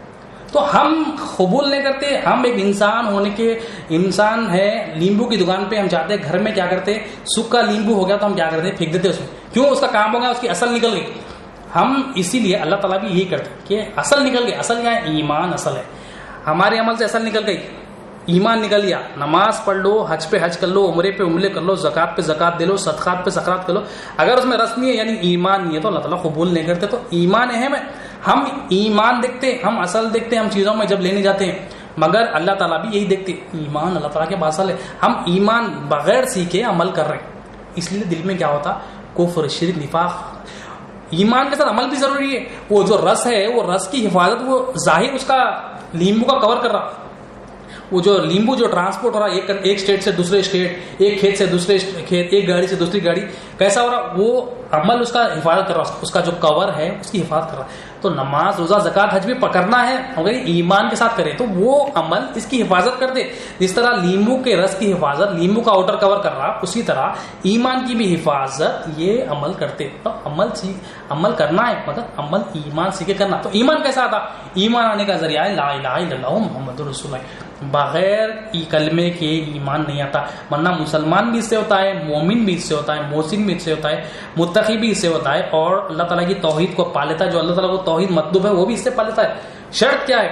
تو ہم قبول نہیں کرتے، ہم ایک انسان ہونے کے انسان ہے، لیمبو کی دکان پہ ہم جاتے ہیں، گھر میں کیا کرتے، سوکھا لیمبو ہو گیا تو ہم کیا کرتے، پھینک دیتے اس میں، کیوں، اس کا کام ہو گیا، اس کی اصل نکل گئی۔ ہم اسی لیے اللہ تعالیٰ بھی یہی کرتے کہ اصل نکل گئی، اصل کیا ہے، ایمان اصل ہے۔ ہمارے عمل سے اصل نکل گئی، ایمان نکل گیا، نماز پڑھ لو، حج پہ حج کر لو، عمرے پہ عمرے کر لو، زکوٰۃ پہ زکوٰۃ دے لو، صدقات پہ صدقات کر لو، اگر اس میں رس نہیں ہے یعنی ایمان نہیں ہے تو اللہ تعالیٰ قبول نہیں کرتے۔ تو ایمان اہم ہے، ہم ایمان دیکھتے، ہم اصل دیکھتے ہم چیزوں میں جب لینے جاتے ہیں، مگر اللہ تعالیٰ بھی یہی دیکھتے، ایمان اللہ تعالیٰ کے پاس اصل ہے۔ ہم ایمان بغیر سیکھے عمل کر رہے ہیں، اس لیے دل میں کیا ہوتا، کفر، شرک، نفاق۔ ایمان کے ساتھ عمل بھی ضروری ہے۔ وہ جو رس ہے وہ رس کی حفاظت، وہ ظاہر اس کا لیمبو کا کور کر رہا، وہ جو لیمبو جو ٹرانسپورٹ ہو رہا ہے ایک اسٹیٹ سے دوسرے اسٹیٹ، ایک کھیت سے دوسرے کھیت، ایک گاڑی سے دوسری گاڑی، کیسا ہو رہا، وہ عمل اس کا حفاظت کر رہا، اس کا جو کور ہے اس کی حفاظت کر رہا ہے۔ تو نماز، روزہ، زکوٰۃ، حج بھی پکڑنا ہے مگر ایمان کے ساتھ کرے تو وہ عمل اس کی حفاظت کر دے۔ جس طرح لیمبو کے رس کی حفاظت لیمبو کا آؤٹر کور کر رہا، اسی طرح ایمان کی بھی حفاظت یہ عمل کرتے۔ تو عمل کرنا ہے مگر عمل ایمان سیکھے کرنا۔ تو ایمان کیسا آتا، ایمان آنے کا ذریعہ ہے لا الہ الا اللہ محمد رسول اللہ۔ بغیر کلمے کے ایمان نہیں آتا، ورنہ مسلمان بھی اس سے ہوتا ہے، مومن بھی اس سے ہوتا ہے، محسن بھی اس سے ہوتا ہے، متقی بھی اس سے ہوتا ہے، اور اللہ تعالیٰ کی توحید کو پا لیتا ہے۔ جو اللہ تعالیٰ کو توحید مطلوب ہے وہ بھی اس سے پا لیتا ہے۔ شرط کیا ہے،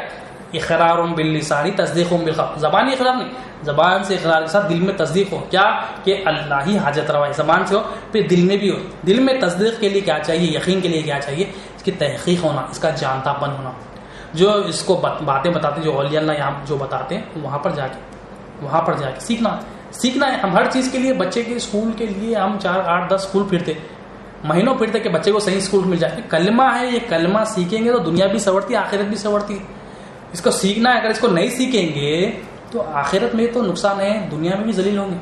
اقرار باللسان تصدیق بالقلب، زبانی اقرار نہیں، زبان سے اقرار کے ساتھ دل میں تصدیق ہو، کیا کہ اللہ ہی حاجت روا ہے، زبان سے ہو پھر دل میں بھی ہو۔ دل میں تصدیق کے لیے کیا چاہیے، یقین کے لیے کیا چاہیے، اس کی تحقیق ہونا، اس کا جانتا پن ہونا۔ جو اس کو باتیں بتاتے جو اولیاء اللہ یہاں جو بتاتے ہیں وہاں پر جا کے سیکھنا ہے۔ ہم ہر چیز کے لیے، بچے کے اسکول کے لیے ہم 4 8 10 اسکول پھرتے، مہینوں پھرتے کہ بچے کو صحیح اسکول مل جائے۔ کلمہ ہے، یہ کلمہ سیکھیں گے تو دنیا بھی سنورتی، آخرت بھی سنورتی۔ اس کو سیکھنا ہے، اگر اس کو نہیں سیکھیں گے تو آخرت میں تو نقصان ہے، دنیا میں بھی ذلیل ہوں گے،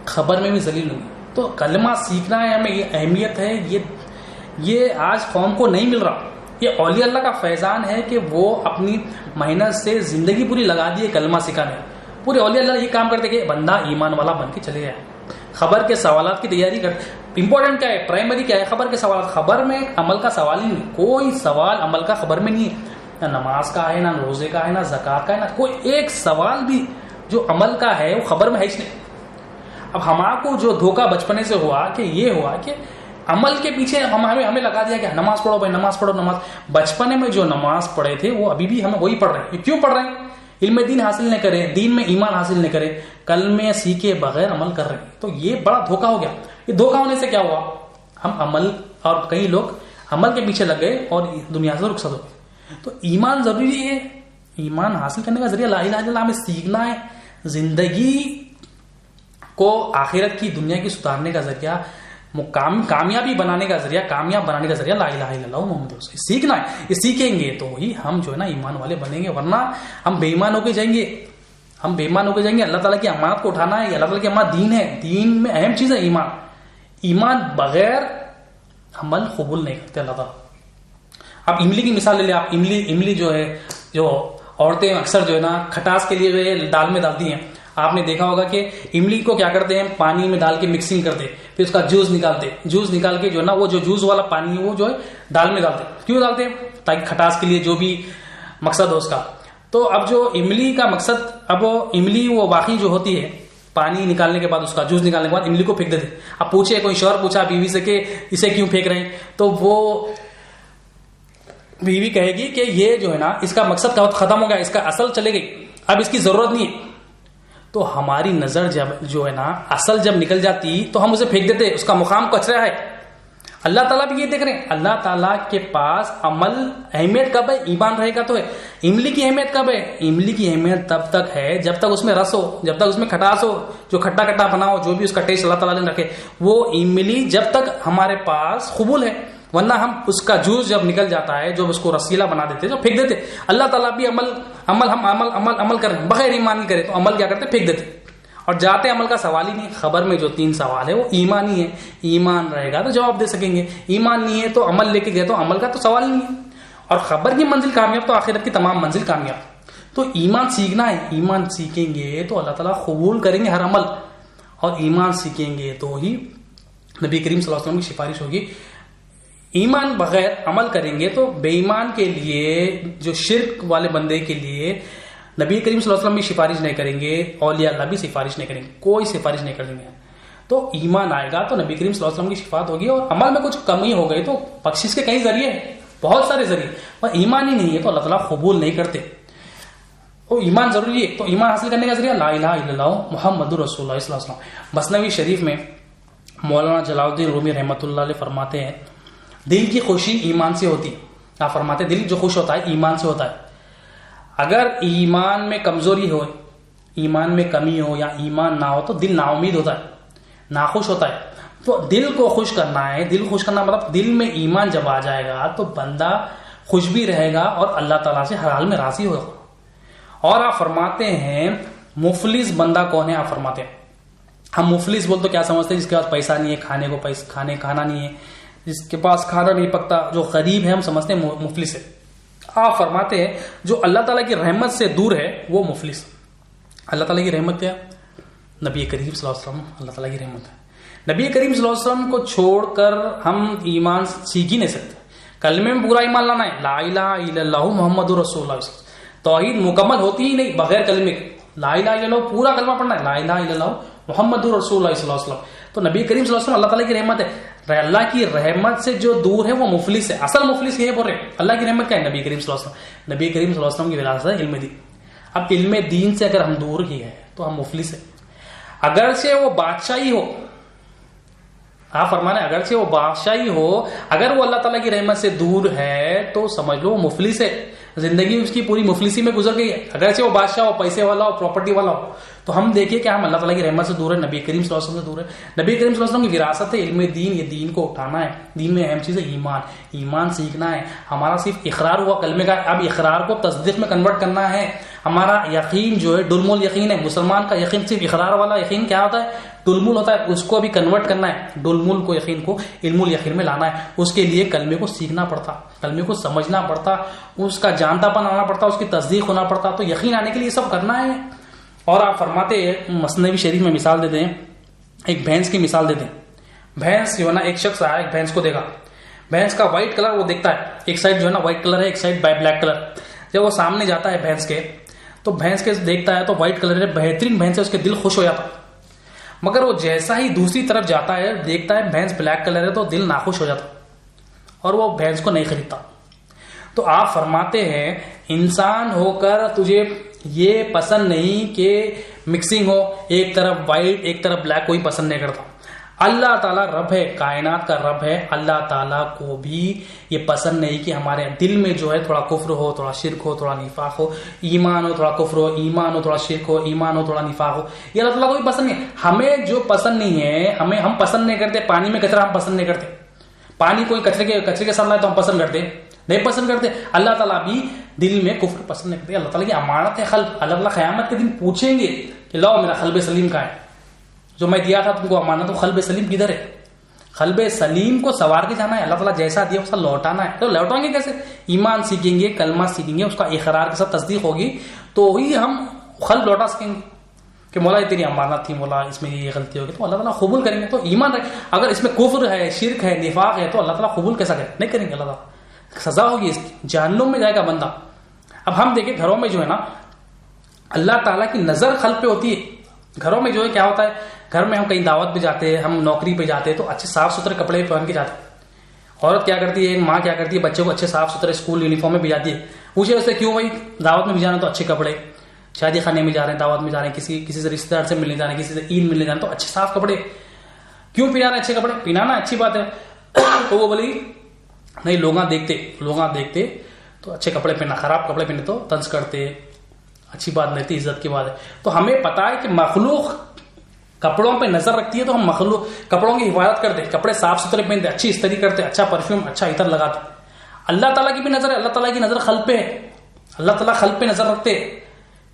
خبر میں بھی ذلیل ہوں گے۔ تو کلمہ سیکھنا ہے، ہمیں یہ اہمیت ہے، یہ آج قوم کو نہیں مل رہا۔ یہ اولیاء اللہ کا فیضان ہے کہ وہ اپنی محنت سے زندگی پوری لگا دیے کلمہ سکھانے۔ پورے اولیاء اللہ یہ کام کرتے کہ بندہ ایمان والا بن کے چلے جائے، خبر کے سوالات کی تیاری کرتے۔ امپورٹنٹ کیا ہے، پرائمری کیا ہے، خبر کے سوالات۔ خبر میں عمل کا سوال ہی نہیں، کوئی سوال عمل کا خبر میں نہیں ہے، نہ نماز کا ہے، نہ روزے کا ہے، نہ زکوٰۃ کا ہے، نہ کوئی ایک سوال بھی جو عمل کا ہے وہ خبر میں ہے ہی نہیں۔ اب ہمارا کو جو دھوکہ بچپنے سے ہوا کہ یہ ہوا کہ عمل کے پیچھے ہمیں لگا دیا کہ نماز پڑھو بھائی، نماز پڑھو نماز۔ بچپنے میں جو نماز پڑھے تھے وہ ابھی بھی ہمیں وہی پڑھ رہے ہیں۔ کیوں پڑھ رہے ہیں، علم دین حاصل نہیں کرے، دین میں ایمان حاصل نہیں کرے، کلمے سیکھے بغیر عمل کر رہے ہیں۔ تو یہ بڑا دھوکہ ہو گیا۔ یہ دھوکہ ہونے سے کیا ہوا، ہم عمل، اور کئی لوگ عمل کے پیچھے لگ گئے اور دنیا سے رخصت ہو گئے۔ تو ایمان ضروری ہے، ایمان حاصل کرنے کا ذریعہ لا الہ الا اللہ ہمیں سیکھنا ہے، زندگی کو آخرت کی دنیا کی سدھارنے کا ذریعہ، کامیابی بنانے کا ذریعہ، کامیاب بنانے کا ذریعہ لا الہ الا اللہ محمد رسول اللہ۔ سیکھنا ہے، یہ سیکھیں گے تو ہی ہم جو ہے نا ایمان والے بنیں گے، ورنہ ہم بے ایمان ہو کے جائیں گے، ہم بے ایمان ہو کے جائیں گے. اللہ تعالیٰ کی امانت کو اٹھانا ہے, یہ اللہ تعالیٰ کی امانت دین ہے, دین میں اہم چیز ہے ایمان. ایمان بغیر عمل قبول نہیں کرتے اللہ تعالیٰ. آپ املی کی مثال لے لیں. آپ املی جو ہے, جو عورتیں اکثر جو ہے نا کھٹاس کے لیے جو ہے دال میں ڈالتی ہیں. آپ نے دیکھا ہوگا کہ املی کو کیا کرتے ہیں, پانی میں ڈال کے مکسنگ کرتے, پھر اس کا جوس نکالتے, جوس نکال کے جو ہے نا وہ جو جوس والا پانی ہے وہ جو ہے دال میں ڈالتے. کیوں ڈالتے ہیں؟ تاکہ کھٹاس کے لیے جو بھی مقصد ہو اس کا. تو اب جو املی کا مقصد, اب املی وہ باقی جو ہوتی ہے پانی نکالنے کے بعد, اس کا جوس نکالنے کے بعد املی کو پھینک دیتے. اب پوچھے کوئی شوہر پوچھا بیوی سے کہ اسے کیوں پھینک رہے ہیں, تو وہ بیوی کہے گی کہ یہ جو ہے نا اس کا مقصد ختم ہو گیا, اس کا اصل چلے گئی, اب اس کی ضرورت نہیں ہے. تو ہماری نظر جب جو ہے نا اصل جب نکل جاتی تو ہم اسے پھینک دیتے, اس کا مقام کچرا ہے. اللہ تعالیٰ بھی یہ دیکھ رہے ہیں. اللہ تعالیٰ کے پاس عمل اہمیت کب ہے؟ ایمان رہے گا تو ہے. املی کی اہمیت کب ہے؟ املی کی اہمیت تب تک ہے جب تک اس میں رس ہو, جب تک اس میں کھٹاس ہو, جو کھٹا کھٹا بنا ہو, جو بھی اس کا ٹیسٹ اللہ تعالیٰ نے رکھے, وہ املی جب تک ہمارے پاس قبول ہے. ورنہ ہم اس کا جوس جب نکل جاتا ہے, جو اس کو رسیلا بنا دیتے, جو پھینک دیتے. اللہ تعالیٰ بھی عمل کریں بغیر ایمان نہیں کرے تو عمل کیا کرتے؟ پھینک دیتے. اور جاتے عمل کا سوال ہی نہیں. خبر میں جو 3 سوال ہے وہ ایمان ہی ہے. ایمان رہے گا تو جواب دے سکیں گے, ایمان نہیں ہے تو عمل لے کے گئے تو عمل کا تو سوال نہیں ہے. اور خبر کی منزل کامیاب تو آخرت کی تمام منزل کامیاب. تو ایمان سیکھنا ہے. ایمان سیکھیں گے تو اللہ تعالیٰ قبول کریں گے ہر عمل, اور ایمان سیکھیں گے تو ہی نبی کریم صلی اللہ علیہ وسلم کی سفارش ہوگی. ایمان بغیر عمل کریں گے تو بے ایمان کے لیے, جو شرک والے بندے کے لیے نبی کریم صلی اللہ علیہ وسلم بھی سفارش نہیں کریں گے, اولیاء اللہ بھی سفارش نہیں کریں گے, کوئی سفارش نہیں کریں گے. تو ایمان آئے گا تو نبی کریم صلی اللہ علیہ وسلم کی شفاعت ہوگی. اور عمل میں کچھ کمی ہو گئی تو بخشش کے کئی ذریعے ہیں, بہت سارے ذریعے, اور ایمان ہی نہیں ہے تو اللہ تعالیٰ قبول نہیں کرتے. تو ایمان ضروری ہے. تو ایمان حاصل کرنے کا ذریعہ لا الہ الا اللہ محمد رسول اللہ صلی اللہ علیہ وسلم. مثنوی شریف میں مولانا جلال الدین رومی رحمۃ اللہ علیہ فرماتے ہیں, دل کی خوشی ایمان سے ہوتی ہے. آپ فرماتے ہیں دل جو خوش ہوتا ہے ایمان سے ہوتا ہے. اگر ایمان میں کمزوری ہو, ایمان میں کمی ہو, یا ایمان نہ ہو تو دل نا امید ہوتا ہے, ناخوش ہوتا ہے. تو دل کو خوش کرنا ہے. دل خوش کرنا مطلب دل میں ایمان جب آ جائے گا تو بندہ خوش بھی رہے گا اور اللہ تعالیٰ سے ہر حال میں راضی ہوگا. اور آپ فرماتے ہیں مفلس بندہ کون ہے؟ آپ فرماتے ہیں, ہم مفلس بول تو کیا سمجھتے ہیں؟ جس کے پاس پیسہ نہیں ہے, کھانے کو کھانا نہیں ہے, جس کے پاس کھانا نہیں پکتا, جو غریب ہے ہم سمجھتے ہیں مفلس ہے. آپ فرماتے ہیں جو اللہ تعالیٰ کی رحمت سے دور ہے وہ مفلس. اللہ تعالیٰ کی رحمت کیا؟ نبی کریم صلی اللہ علیہ وسلم اللہ تعالیٰ کی رحمت ہے. نبی کریم صلی اللہ علیہ وسلم کو چھوڑ کر ہم ایمان سیکھ ہی نہیں سکتے. کلمے میں پورا ایمان لانا ہے, لا الہ الا اللہ محمد رسول اللہ. توحید مکمل ہوتی ہی نہیں بغیر کلمے کے. لا الہ الا اللہ پورا کلمہ پڑھنا ہے, لا الہ الا اللہ محمد رسول اللہ صلی اللہ علیہ وسلم. تو نبی کریم صلی اللہ علیہ وسلم اللہ تعالیٰ کی رحمت ہے. اللہ کی رحمت سے جو دور ہے وہ مفلس ہے. اصل مفلس یہ بول رہے ہیں اللہ کی رحمت کیا ہے؟ نبی کریم صلی اللہ علیہ وسلم. نبی کریم صلی اللہ علیہ وسلم کی وراثت ہے علم دین. اب علم دین سے اگر ہم دور ہی ہے تو ہم مفلس ہیں. اگرچہ وہ بادشاہی ہو, آپ فرمانے اگرچہ وہ بادشاہی ہو, اگر وہ اللہ تعالیٰ کی رحمت سے دور ہے تو سمجھ لو وہ مفلس ہے. زندگی اس کی پوری مفلسی میں گزر گئی ہے. اگرچہ وہ بادشاہ ہو, پیسے والا ہو, پراپرٹی والا ہو, تو ہم دیکھیں کہ ہم اللہ تعالیٰ کی رحمت سے دور ہے, نبی کریم صلی اللہ علیہ وسلم سے دور ہے. نبی کریم صلی اللہ علیہ وسلم کی وراثت ہے علم دین. یہ دین کو اٹھانا ہے. دین میں اہم چیز ہے ایمان. ایمان سیکھنا ہے. ہمارا صرف اقرار ہوا کلمے کا, اب اقرار کو تصدیق میں کنورٹ کرنا ہے. ہمارا یقین جو ہے ڈلمول یقین ہے. مسلمان کا یقین صرف اقرار والا یقین کیا ہوتا ہے؟ ڈلمول ہوتا ہے. اس کو ابھی کنورٹ کرنا ہے. ڈلمول کو یقین کو علم الیقین میں لانا ہے. اس کے لیے کلمے کو سیکھنا پڑتا, کلمے کو سمجھنا پڑتا, اس کا جانتا پن آنا پڑتا, اس کی تصدیق ہونا پڑتا. تو یقین آنے کے لیے سب کرنا ہے. اور آپ فرماتے ہیں مثنوی شریف میں مثال دیتے ہیں, ایک بھینس کی مثال دیتے ہیں. بھینس جو ہے نا, ایک شخص آیا, ایک بھینس کو دیکھا. بھینس کا وائٹ کلر وہ دیکھتا ہے, ایک سائڈ جو ہے نا وائٹ کلر ہے, ایک سائڈ بلیک کلر. جب وہ سامنے جاتا ہے بھینس کے, تو بھینس کے دیکھتا ہے تو وائٹ کلر ہے, بہترین بھینس ہے, اس کے دل خوش ہو جاتا. مگر وہ جیسا ہی دوسری طرف جاتا ہے, دیکھتا ہے بھینس بلیک کلر ہے, تو دل ناخوش ہو جاتا اور وہ بھینس کو نہیں خریدتا. تو آپ فرماتے ہیں انسان ہو کر تجھے یہ پسند نہیں کہ مکسنگ ہو, ایک طرف وائٹ ایک طرف بلیک, کوئی پسند نہیں کرتا. اللہ تعالیٰ رب ہے, کائنات کا رب ہے. اللہ تعالیٰ کو بھی یہ پسند نہیں کہ ہمارے دل میں جو ہے تھوڑا کفر ہو, تھوڑا شرک ہو, تھوڑا نفاق ہو, ایمان ہو, تھوڑا کفر ہو, ایمان ہو, تھوڑا شرک ہو, ایمان ہو, تھوڑا نفاق ہو. یہ اللہ تعالیٰ کو بھی پسند نہیں. ہمیں جو پسند نہیں ہے, ہم پسند نہیں کرتے. پانی میں کچرا ہم پسند نہیں کرتے. پانی کوئی کچرے کے ساتھ لائے تو ہم پسند کرتے. نہیں پسند کرتے. اللہ تعالیٰ بھی دل میں کفر پسند نہیں کرتے. اللہ تعالیٰ کی امانت ہے قلب. اللہ تعالیٰ قیامت کے دن پوچھیں گے کہ لاؤ میرا قلب سلیم کہاں ہے, جو میں دیا تھا تم کو امانت, تو قلب سلیم کدھر ہے؟ قلب سلیم کو سوار کے جانا ہے, اللہ تعالیٰ جیسا دیا ویسا لوٹانا ہے. تو لوٹائیں گے کیسے؟ ایمان سیکھیں گے, کلمہ سیکھیں گے, اس کا اقرار کے ساتھ تصدیق ہوگی تو ہی ہم قلب لوٹا سکیں گے کہ مولا یہ تیری امانت تھی, مولا اس میں یہ غلطی ہوگی, تو اللہ تعالیٰ قبول کریں گے. تو ایمان رکھ, اگر اس میں کفر ہے, شرک ہے, نفاق ہے, تو اللہ تعالیٰ قبول کیسا کرے؟ نہیں کریں گے. اللہ تعالیٰ سزا ہوگی اس کی, جہنم میں جائے گا بندہ. اب ہم دیکھیں گھروں میں جو ہے نا, اللہ تعالیٰ کی نظر قلب پہ ہوتی ہے. گھروں میں جو ہے کیا ہوتا ہے, گھر میں ہم کہیں دعوت پہ جاتے ہیں, ہم نوکری پہ جاتے ہیں, تو اچھے صاف ستھرے کپڑے پہن کے جاتے ہیں. عورت کیا کرتی ہے, ماں کیا کرتی ہے, بچے کو اچھے صاف ستھرے اسکول یونیفارم میں بھیجاتی ہے. پوچھے اس سے کیوں بھائی دعوت میں بھی جانا تو اچھے کپڑے, شادی خانے میں جا رہے ہیں, دعوت میں جا رہے ہیں, کسی سے رشتے دار سے ملنے جا رہے ہیں, کسی سے عید ملنے جا رہے ہیں, تو اچھے صاف کپڑے کیوں پہنا رہے ہیں؟ اچھے کپڑے پہنانا اچھی بات ہے. تو وہ بولی نہیں, لوگ دیکھتے تو اچھے کپڑے پہننا, خراب کپڑے پہنے تو طنز کرتے, اچھی بات نہیں تھی, عزت کی بات ہے. تو ہمیں پتا ہے کہ مخلوق کپڑوں پہ نظر رکھتی ہے, تو ہم مخلوق کپڑوں کی حفاظت کرتے, کپڑے صاف ستھرے پہنتے, اچھی استری کرتے, اچھا پرفیوم, اچھا عطر لگاتے. اللہ تعالیٰ کی بھی نظر ہے, اللہ تعالیٰ کی نظر قلب پہ ہے. اللہ تعالیٰ قلب پہ نظر رکھتے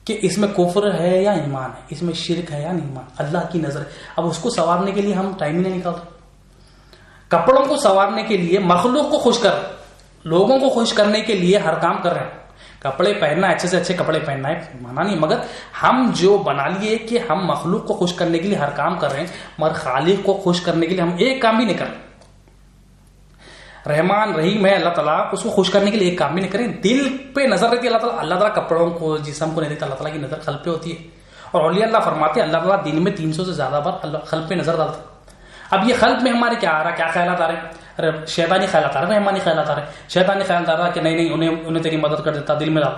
کہ اس میں کفر ہے یا ایمان ہے, اس میں شرک ہے یا ایمان. اللہ کی نظر ہے. اب اس کو سنوارنے کے لیے ہم ٹائم ہی نہیں نکالتے. کپڑوں کو سنوارنے کے لیے, مخلوق کو خوش کر, لوگوں کو خوش کرنے کے لیے ہر کام کر رہے ہیں. کپڑے پہننا, اچھے سے اچھے کپڑے پہننا ہے, مانا نہیں, مگر ہم جو بنا لیے کہ ہم مخلوق کو خوش کرنے کے لیے ہر کام کر رہے ہیں, مگر خالق کو خوش کرنے کے لیے ہم ایک کام بھی نہیں کر رہے. رحمان رحیم ہے اللہ تعالیٰ, اس کو خوش کرنے کے لیے ایک کام بھی نہیں کریں. دل پہ نظر رہتی ہے اللہ تعالیٰ. اللہ تعالیٰ کپڑوں کو, جسم کو نہیں دیکھتا, اللہ تعالیٰ کی نظر قلب پہ ہوتی ہے. اور اولیاء اللہ فرماتے ہیں اللہ تعالیٰ دن میں 300 سے زیادہ بار قلب پہ نظر ڈالتا ہے. اب یہ قلب میں ہمارے کیا آ رہا ہے, کیا خیالات آ رہے ہیں؟ ارے شیطانی خیالات آ رہے ہیں, رحمانی خیالات آ رہے ہیں. شیطانی خیالات آ رہا ہے کہ نہیں انہیں تیری مدد کر دیتا, دل میں ڈال,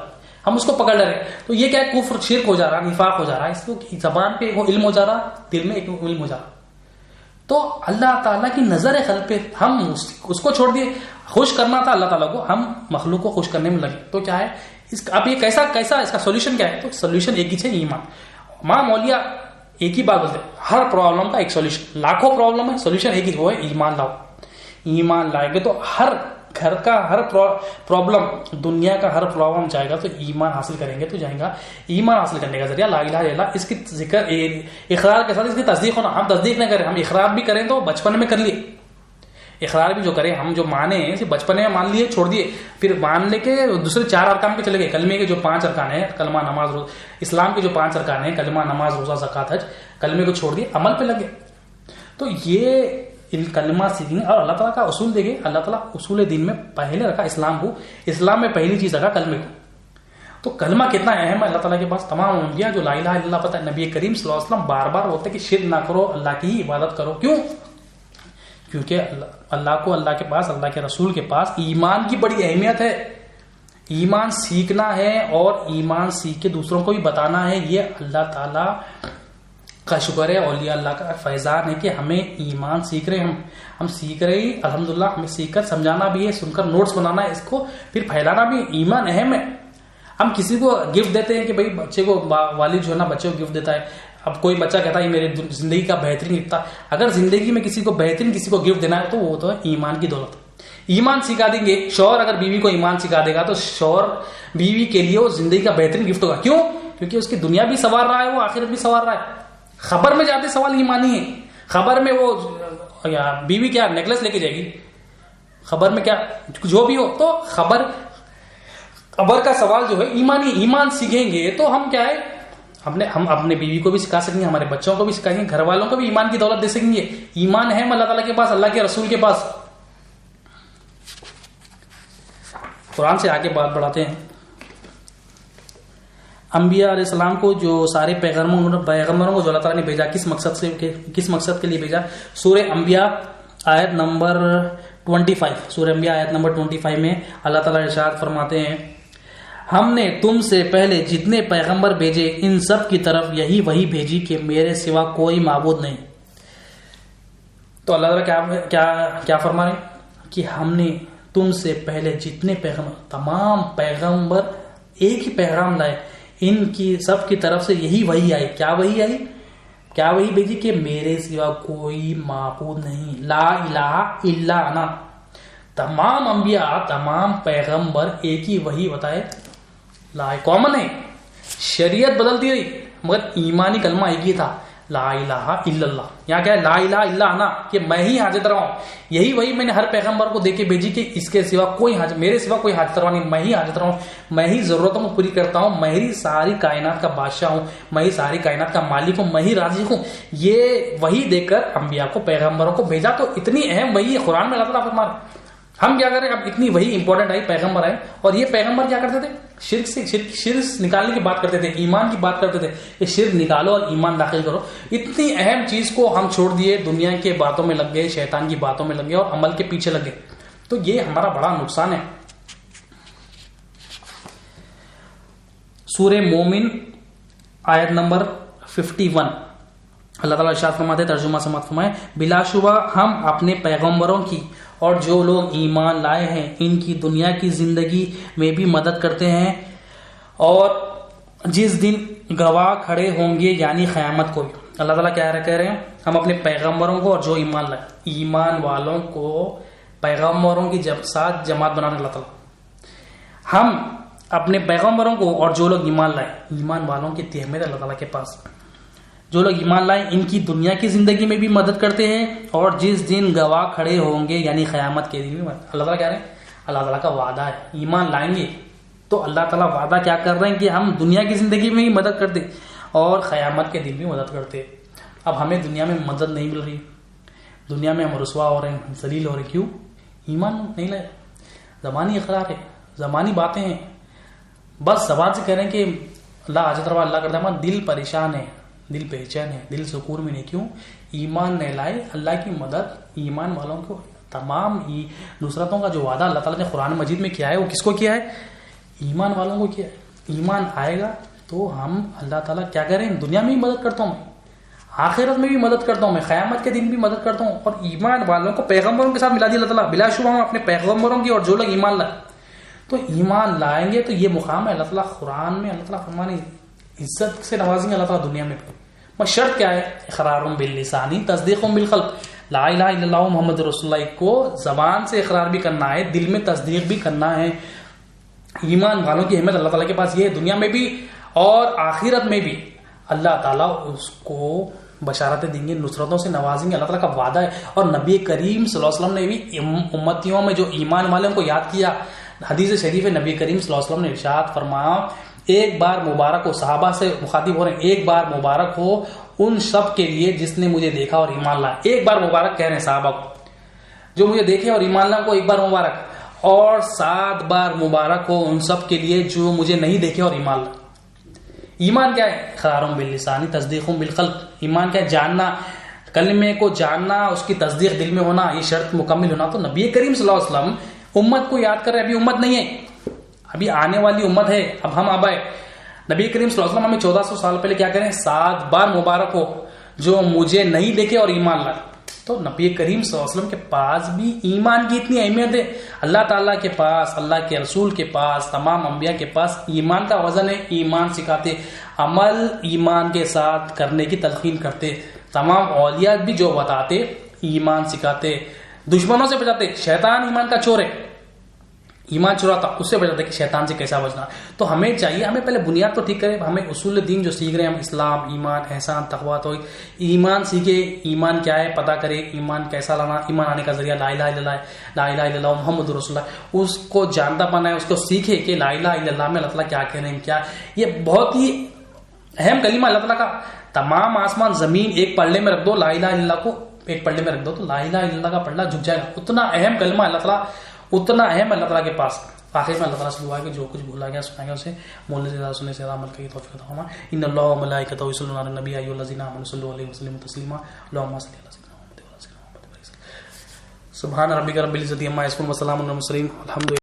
ہم اس کو پکڑ لے رہے. تو یہ کیا ہے, کفر شرک ہو جا رہا, نفاق ہو جا رہا ہے. اس کو زبان پہ وہ علم ہو جا رہا, دل میں ایک علم ہو جا رہا. تو اللہ تعالیٰ کی نظر ہے قلب پہ, ہم اس کو چھوڑ دیے. خوش کرنا تھا اللہ تعالیٰ کو, ہم مخلوق کو خوش کرنے میں لگے. تو کیا ہے اب یہ کیسا اس کا سولوشن کیا ہے؟ تو سولوشن ایک ہی ہے, ایمان. ماں مولیا ایک ہی بات بولتے ہیں, ہر پرابلم کا ایک سولوشن, لاکھوں پرابلم ہے, سولوشن ایک ہی, وہ ہے ایمان لاؤ. ایمان لائے گے تو ہر گھر کا ہر پرابلم, دنیا کا ہر پرابلم جائے گا. تو ایمان حاصل کریں گے تو جائیں گا. ایمان حاصل کرنے کا ذریعہ لا الہ الا اللہ, اس کی ذکر اقرار کے ساتھ اس کی تصدیق ہونا. ہم تصدیق نہیں کریں, ہم اقرار بھی کریں تو بچپن میں کر لیے. اقرار بھی جو کریں, ہم جو مانے بچپن میں مان لیے, چھوڑ دیے, پھر مان لے کے دوسرے 4 ارکان پہ چلے گئے. کلمے کے جو 5 ارکان ہیں, کلمہ نماز روزہ, اسلام کے جو 5 ارکان ہیں, کلمہ نماز روزہ زکات حج, کلمے کو چھوڑ دیے, عمل پہ لگے. تو یہ کلمہ سیکھیں اور اللہ تعالیٰ کا اصول دیکھیں. اللہ تعالیٰ اصول دین میں پہلے رکھا اسلام کو, اسلام میں پہلی چیز رکھا کلمے کو. تو کلمہ کتنا اہم ہے اللہ تعالیٰ کے پاس. تمام انبیاء جو لا الہ الا اللہ پتہ ہے, نبی کریم صلی اللہ علیہ وسلم بار بار ہوتے کہ شرک نہ کرو, اللہ کی عبادت کرو. کیوں؟ کیونکہ اللہ کو, اللہ کے پاس, اللہ کے رسول کے پاس ایمان کی بڑی اہمیت ہے. ایمان سیکھنا ہے اور ایمان سیکھ کے دوسروں کو بھی بتانا ہے. یہ اللہ تعالیٰ کا شکر ہے, اولیاء اللہ کا فیضان ہے کہ ہمیں ایمان سیکھ رہے ہیں. ہم سیکھ رہے ہیں الحمدللہ. ہمیں سیکھ کر سمجھانا بھی ہے, سن کر نوٹس بنانا ہے, اس کو پھر پھیلانا بھی. ایمان اہم ہے. ہم کسی کو گفٹ دیتے ہیں کہ بھائی بچے کو, والد جو ہے نا بچے کو گفٹ دیتا ہے. اب کوئی بچہ کہتا ہے میرے زندگی کا بہترین گفٹ تھا. اگر زندگی میں کسی کو بہترین کسی کو گفٹ دینا ہے تو وہ تو ہے ایمان کی دولت. ایمان سکھا دیں گے. شوہر اگر بیوی کو ایمان سکھا دے گا تو شوہر بیوی کے لیے وہ زندگی کا بہترین گفٹ ہوگا. کیوں؟ کیونکہ اس کی دنیا بھی سنوار رہا ہے, وہ آخرت بھی سنوار رہا ہے. خبر میں جاتے سوال ایمانی ہے. خبر میں وہ بیوی کیا نیکلس لے کے جائے گی, خبر میں کیا جو بھی ہو, تو خبر کا سوال جو ہے ایمانی. ایمان سیکھیں گے تو ہم کیا ہے, ہم اپنے بیوی کو بھی سکھا سکیں گے, ہمارے بچوں کو بھی سکھائیں گے, گھر والوں کو بھی ایمان کی دولت دے سکیں گے. ایمان ہے اللہ تعالیٰ کے پاس, اللہ کے رسول کے پاس. قرآن سے آگے بات بڑھاتے ہیں. انبیاء علیہ السلام کو جو سارے پیغمبروں کو جو اللہ تعالیٰ نے بھیجا, کس مقصد کے لیے بھیجا؟ سورہ انبیاء آیت نمبر 25. سورہ انبیاء آیت نمبر 25 میں اللہ تعالیٰ ارشاد فرماتے ہیں, ہم نے تم سے پہلے جتنے پیغمبر بھیجے ان سب کی طرف یہی وہی بھیجی کہ میرے سوا کوئی معبود نہیں. تو اللہ تعالیٰ کیا فرما رہے ہیں کہ ہم نے تم سے پہلے جتنے پیغمبر, تمام پیغمبر ایک ہی پیغام لائے, ان کی سب کی طرف سے یہی وہی آئی. کیا وہی آئی, کیا وہی بھیجی کہ میرے سوا کوئی معبود نہیں, لا الہ الا انا. تمام انبیاء تمام پیغمبر ایک ہی وہی بتائے لا کامن ہے, شریعت بدلتی رہی مگر ایمانی کلمہ ایک ہی تھا لا الہ الا اللہ. یہاں کیا ہے لا الہ الا انا کہ میں ہی حاجت روا ہوں, یہی وہی میں نے ہر پیغمبر کو دے کے بھیجی کہ اس کے سوا کوئی حاجت, میرے سوا کوئی حاجت روا نہیں, میں ہی حاجت روا ہوں, میں ہی ضرورتوں کو پوری کرتا ہوں, میں ہی ساری کائنات کا بادشاہ ہوں, میں ہی ساری کائنات کا مالک ہوں, میں ہی رازق ہوں. یہ وہی دے کر انبیاء کو پیغمبروں کو بھیجا, تو اتنی اہم وہی قرآن میں اللہ تعالیٰ فرما رہے. ہم کیا کریں, اب اتنی وہی امپورٹنٹ آئی, پیغمبر آئے, اور یہ پیغمبر کیا کرتے تھے, شرک نکالنے کی بات کرتے تھے, ایمان کی بات کرتے تھے کہ شرک نکالو اور ایمان داخل کرو. اتنی اہم چیز کو ہم چھوڑ دیے, دنیا کے باتوں میں لگ گئے, شیطان کی باتوں میں لگ گئے اور عمل کے پیچھے لگ گئے. تو یہ ہمارا بڑا نقصان ہے. سورہ مومن آیت نمبر 51 اللہ تعالیٰ ارشاد فرماتے, ترجمہ سماعت فرمائے, بلا شبہ ہم اپنے پیغمبروں کی اور جو لوگ ایمان لائے ہیں ان کی دنیا کی زندگی میں بھی مدد کرتے ہیں, اور جس دن گواہ کھڑے ہوں گے یعنی قیامت کو بھی. اللہ تعالیٰ کیا کہہ رہے ہیں, ہم اپنے پیغمبروں کو اور جو ایمان لائے, ایمان والوں کو پیغمبروں کی ساتھ جماعت بنانے اللہ تعالیٰ, ہم اپنے پیغمبروں کو اور جو لوگ ایمان لائے, ایمان والوں کی اہمیت اللہ تعالیٰ کے پاس, جو لوگ ایمان لائیں ان کی دنیا کی زندگی میں بھی مدد کرتے ہیں, اور جس دن گواہ کھڑے ہوں گے یعنی قیامت کے دن بھی مدد. اللہ تعالیٰ کہہ رہے ہیں, اللہ تعالیٰ کا وعدہ ہے, ایمان لائیں گے تو اللہ تعالیٰ وعدہ کیا کر رہے ہیں کہ ہم دنیا کی زندگی میں بھی مدد کرتے اور قیامت کے دن بھی مدد کرتے. اب ہمیں دنیا میں مدد نہیں مل رہی, دنیا میں ہم رسوا ہو رہے ہیں, ذلیل ہو رہے ہیں, کیوں؟ ایمان نہیں لائے. زبانی اقرار ہے, زبانی باتیں ہیں, بس زبان سے کہہ رہے ہیں کہ اللہ حاجت روا, اللہ کرتا ہے, دل پریشان ہے, دل بے چین ہے, دل سکون میں نہیں. کیوں؟ ایمان نہیں لائے. اللہ کی مدد ایمان والوں کو, تمام نصرتوں کا جو وعدہ اللہ تعالیٰ نے قرآن مجید میں کیا ہے وہ کس کو کیا ہے؟ ایمان والوں کو کیا ہے. ایمان آئے گا تو ہم اللہ تعالیٰ کیا کریں, دنیا میں بھی مدد کرتا ہوں, آخرت میں بھی مدد کرتا ہوں, میں قیامت کے دن بھی مدد کرتا ہوں. اور ایمان والوں کو پیغمبروں کے ساتھ ملا دیا اللہ تعالیٰ, بلا شبہ ہم اپنے پیغمبروں کی اور جو لوگ ایمان لائے, تو ایمان لائیں گے تو یہ مقام ہے. اللہ تعالیٰ قرآن میں اللہ تعالیٰ فرمانے عزت سے نوازیں گے اللہ تعالیٰ دنیا میں. شرط کیا ہے؟ اقرار باللسانی تصدیق بالقلب, لا الہ الا اللہ محمد رسول اللہ کو زبان سے اقرار بھی کرنا ہے, دل میں تصدیق بھی کرنا ہے. ایمان والوں کی اہمیت اللہ تعالیٰ کے پاس یہ ہے, دنیا میں بھی اور آخرت میں بھی اللہ تعالیٰ اس کو بشارتیں دیں گے, نصرتوں سے نوازیں گے, اللہ تعالیٰ کا وعدہ ہے. اور نبی کریم صلی اللہ علیہ وسلم نے بھی امتیوں میں جو ایمان والوں کو یاد کیا. حدیث شریف نبی کریم صلی اللہ علیہ وسلم نے ارشاد فرمایا, ایک بار مبارک ہو, صحابہ سے مخاطب ہو رہے ہیں, ایک بار مبارک ہو ان سب کے لیے جس نے مجھے دیکھا اور ایمان لایا. ایک بار مبارک کہہ رہے ہیں صحابہ کو, جو مجھے دیکھے اور ایمان لایا کو ایک بار مبارک, اور 7 بار مبارک ہو ان سب کے لیے جو مجھے نہیں دیکھے اور ایمان لائے. ایمان کیا ہے؟ اقرار باللسان تصدیق بالقلب. ایمان کیا ہے؟ جاننا, کلمے کو جاننا, اس کی تصدیق دل میں ہونا, یہ شرط مکمل ہونا. تو نبی کریم صلی اللہ علیہ وسلم امت کو یاد کر رہے, ابھی امت نہیں ہے, ابھی آنے والی امت ہے, اب ہم اب آئے. نبی کریم صلی اللہ علیہ وسلم ہمیں 1400 سال پہلے کیا کریں, 7 بار مبارک ہو جو مجھے نہیں دیکھے اور ایمان لائے. تو نبی کریم صلی اللہ علیہ وسلم کے پاس بھی ایمان کی اتنی اہمیت ہے. اللہ تعالیٰ کے پاس, اللہ کے رسول کے پاس, تمام انبیاء کے پاس ایمان کا وزن ہے. ایمان سکھاتے, عمل ایمان کے ساتھ کرنے کی تلقین کرتے. تمام اولیاء بھی جو بتاتے ایمان سکھاتے, دشمنوں سے بچاتے. شیطان ایمان کا چور ہے, ایمان چراتا, اس سے بچاتا کہ شیطان سے کیسا بچنا. تو ہمیں چاہیے, ہمیں پہلے بنیاد تو ٹھیک کرے, ہمیں اصول دین جو سیکھ رہے ہیں ہم, اسلام, ایمان, احسان, تقویٰ, توحید, ایمان سیکھے, ایمان کیا ہے پتہ کرے, ایمان کیسا لانا, ایمان آنے کا ذریعہ لا الہ الا اللہ, لا الہ الا اللہ محمد رسول اللہ, اس کو جانتا پانا ہے, اس کو سیکھے کہ لا الہ الا اللہ میں اللہ تعالیٰ کیا کہہ رہے ہیں, کیا یہ بہت ہی اہم کلمہ اللہ تعالیٰ کا. تمام آسمان زمین ایک پلڑے میں رکھ دو, لا الہ الا اللہ کو ایک پلڑے میں رکھ دو, تو لا الہ الا اللہ کا پلڑا جھک جائے گا. اتنا اہم کلمہ اللہ تعالیٰ, اتنا اہم اللہ تعالیٰ کے پاس. آخر میں اللہ تعالیٰ سے دعا ہے کہ جو کچھ بھولا گیا سنایا گیا اسے بولنے سے زیادہ سننے سے زیادہ عمل کی توفیق عطا فرمائے. ان اللہ و ملائکتہ یصلون علی النبی یا ایھا الذین آمنوا صلوا علیہ وسلموا تسلیما. اللهم صل علی سیدنا محمد و علی سیدنا محمد. سبحان ربک رب العزۃ عما یصفون وسلام علی المرسلین والحمد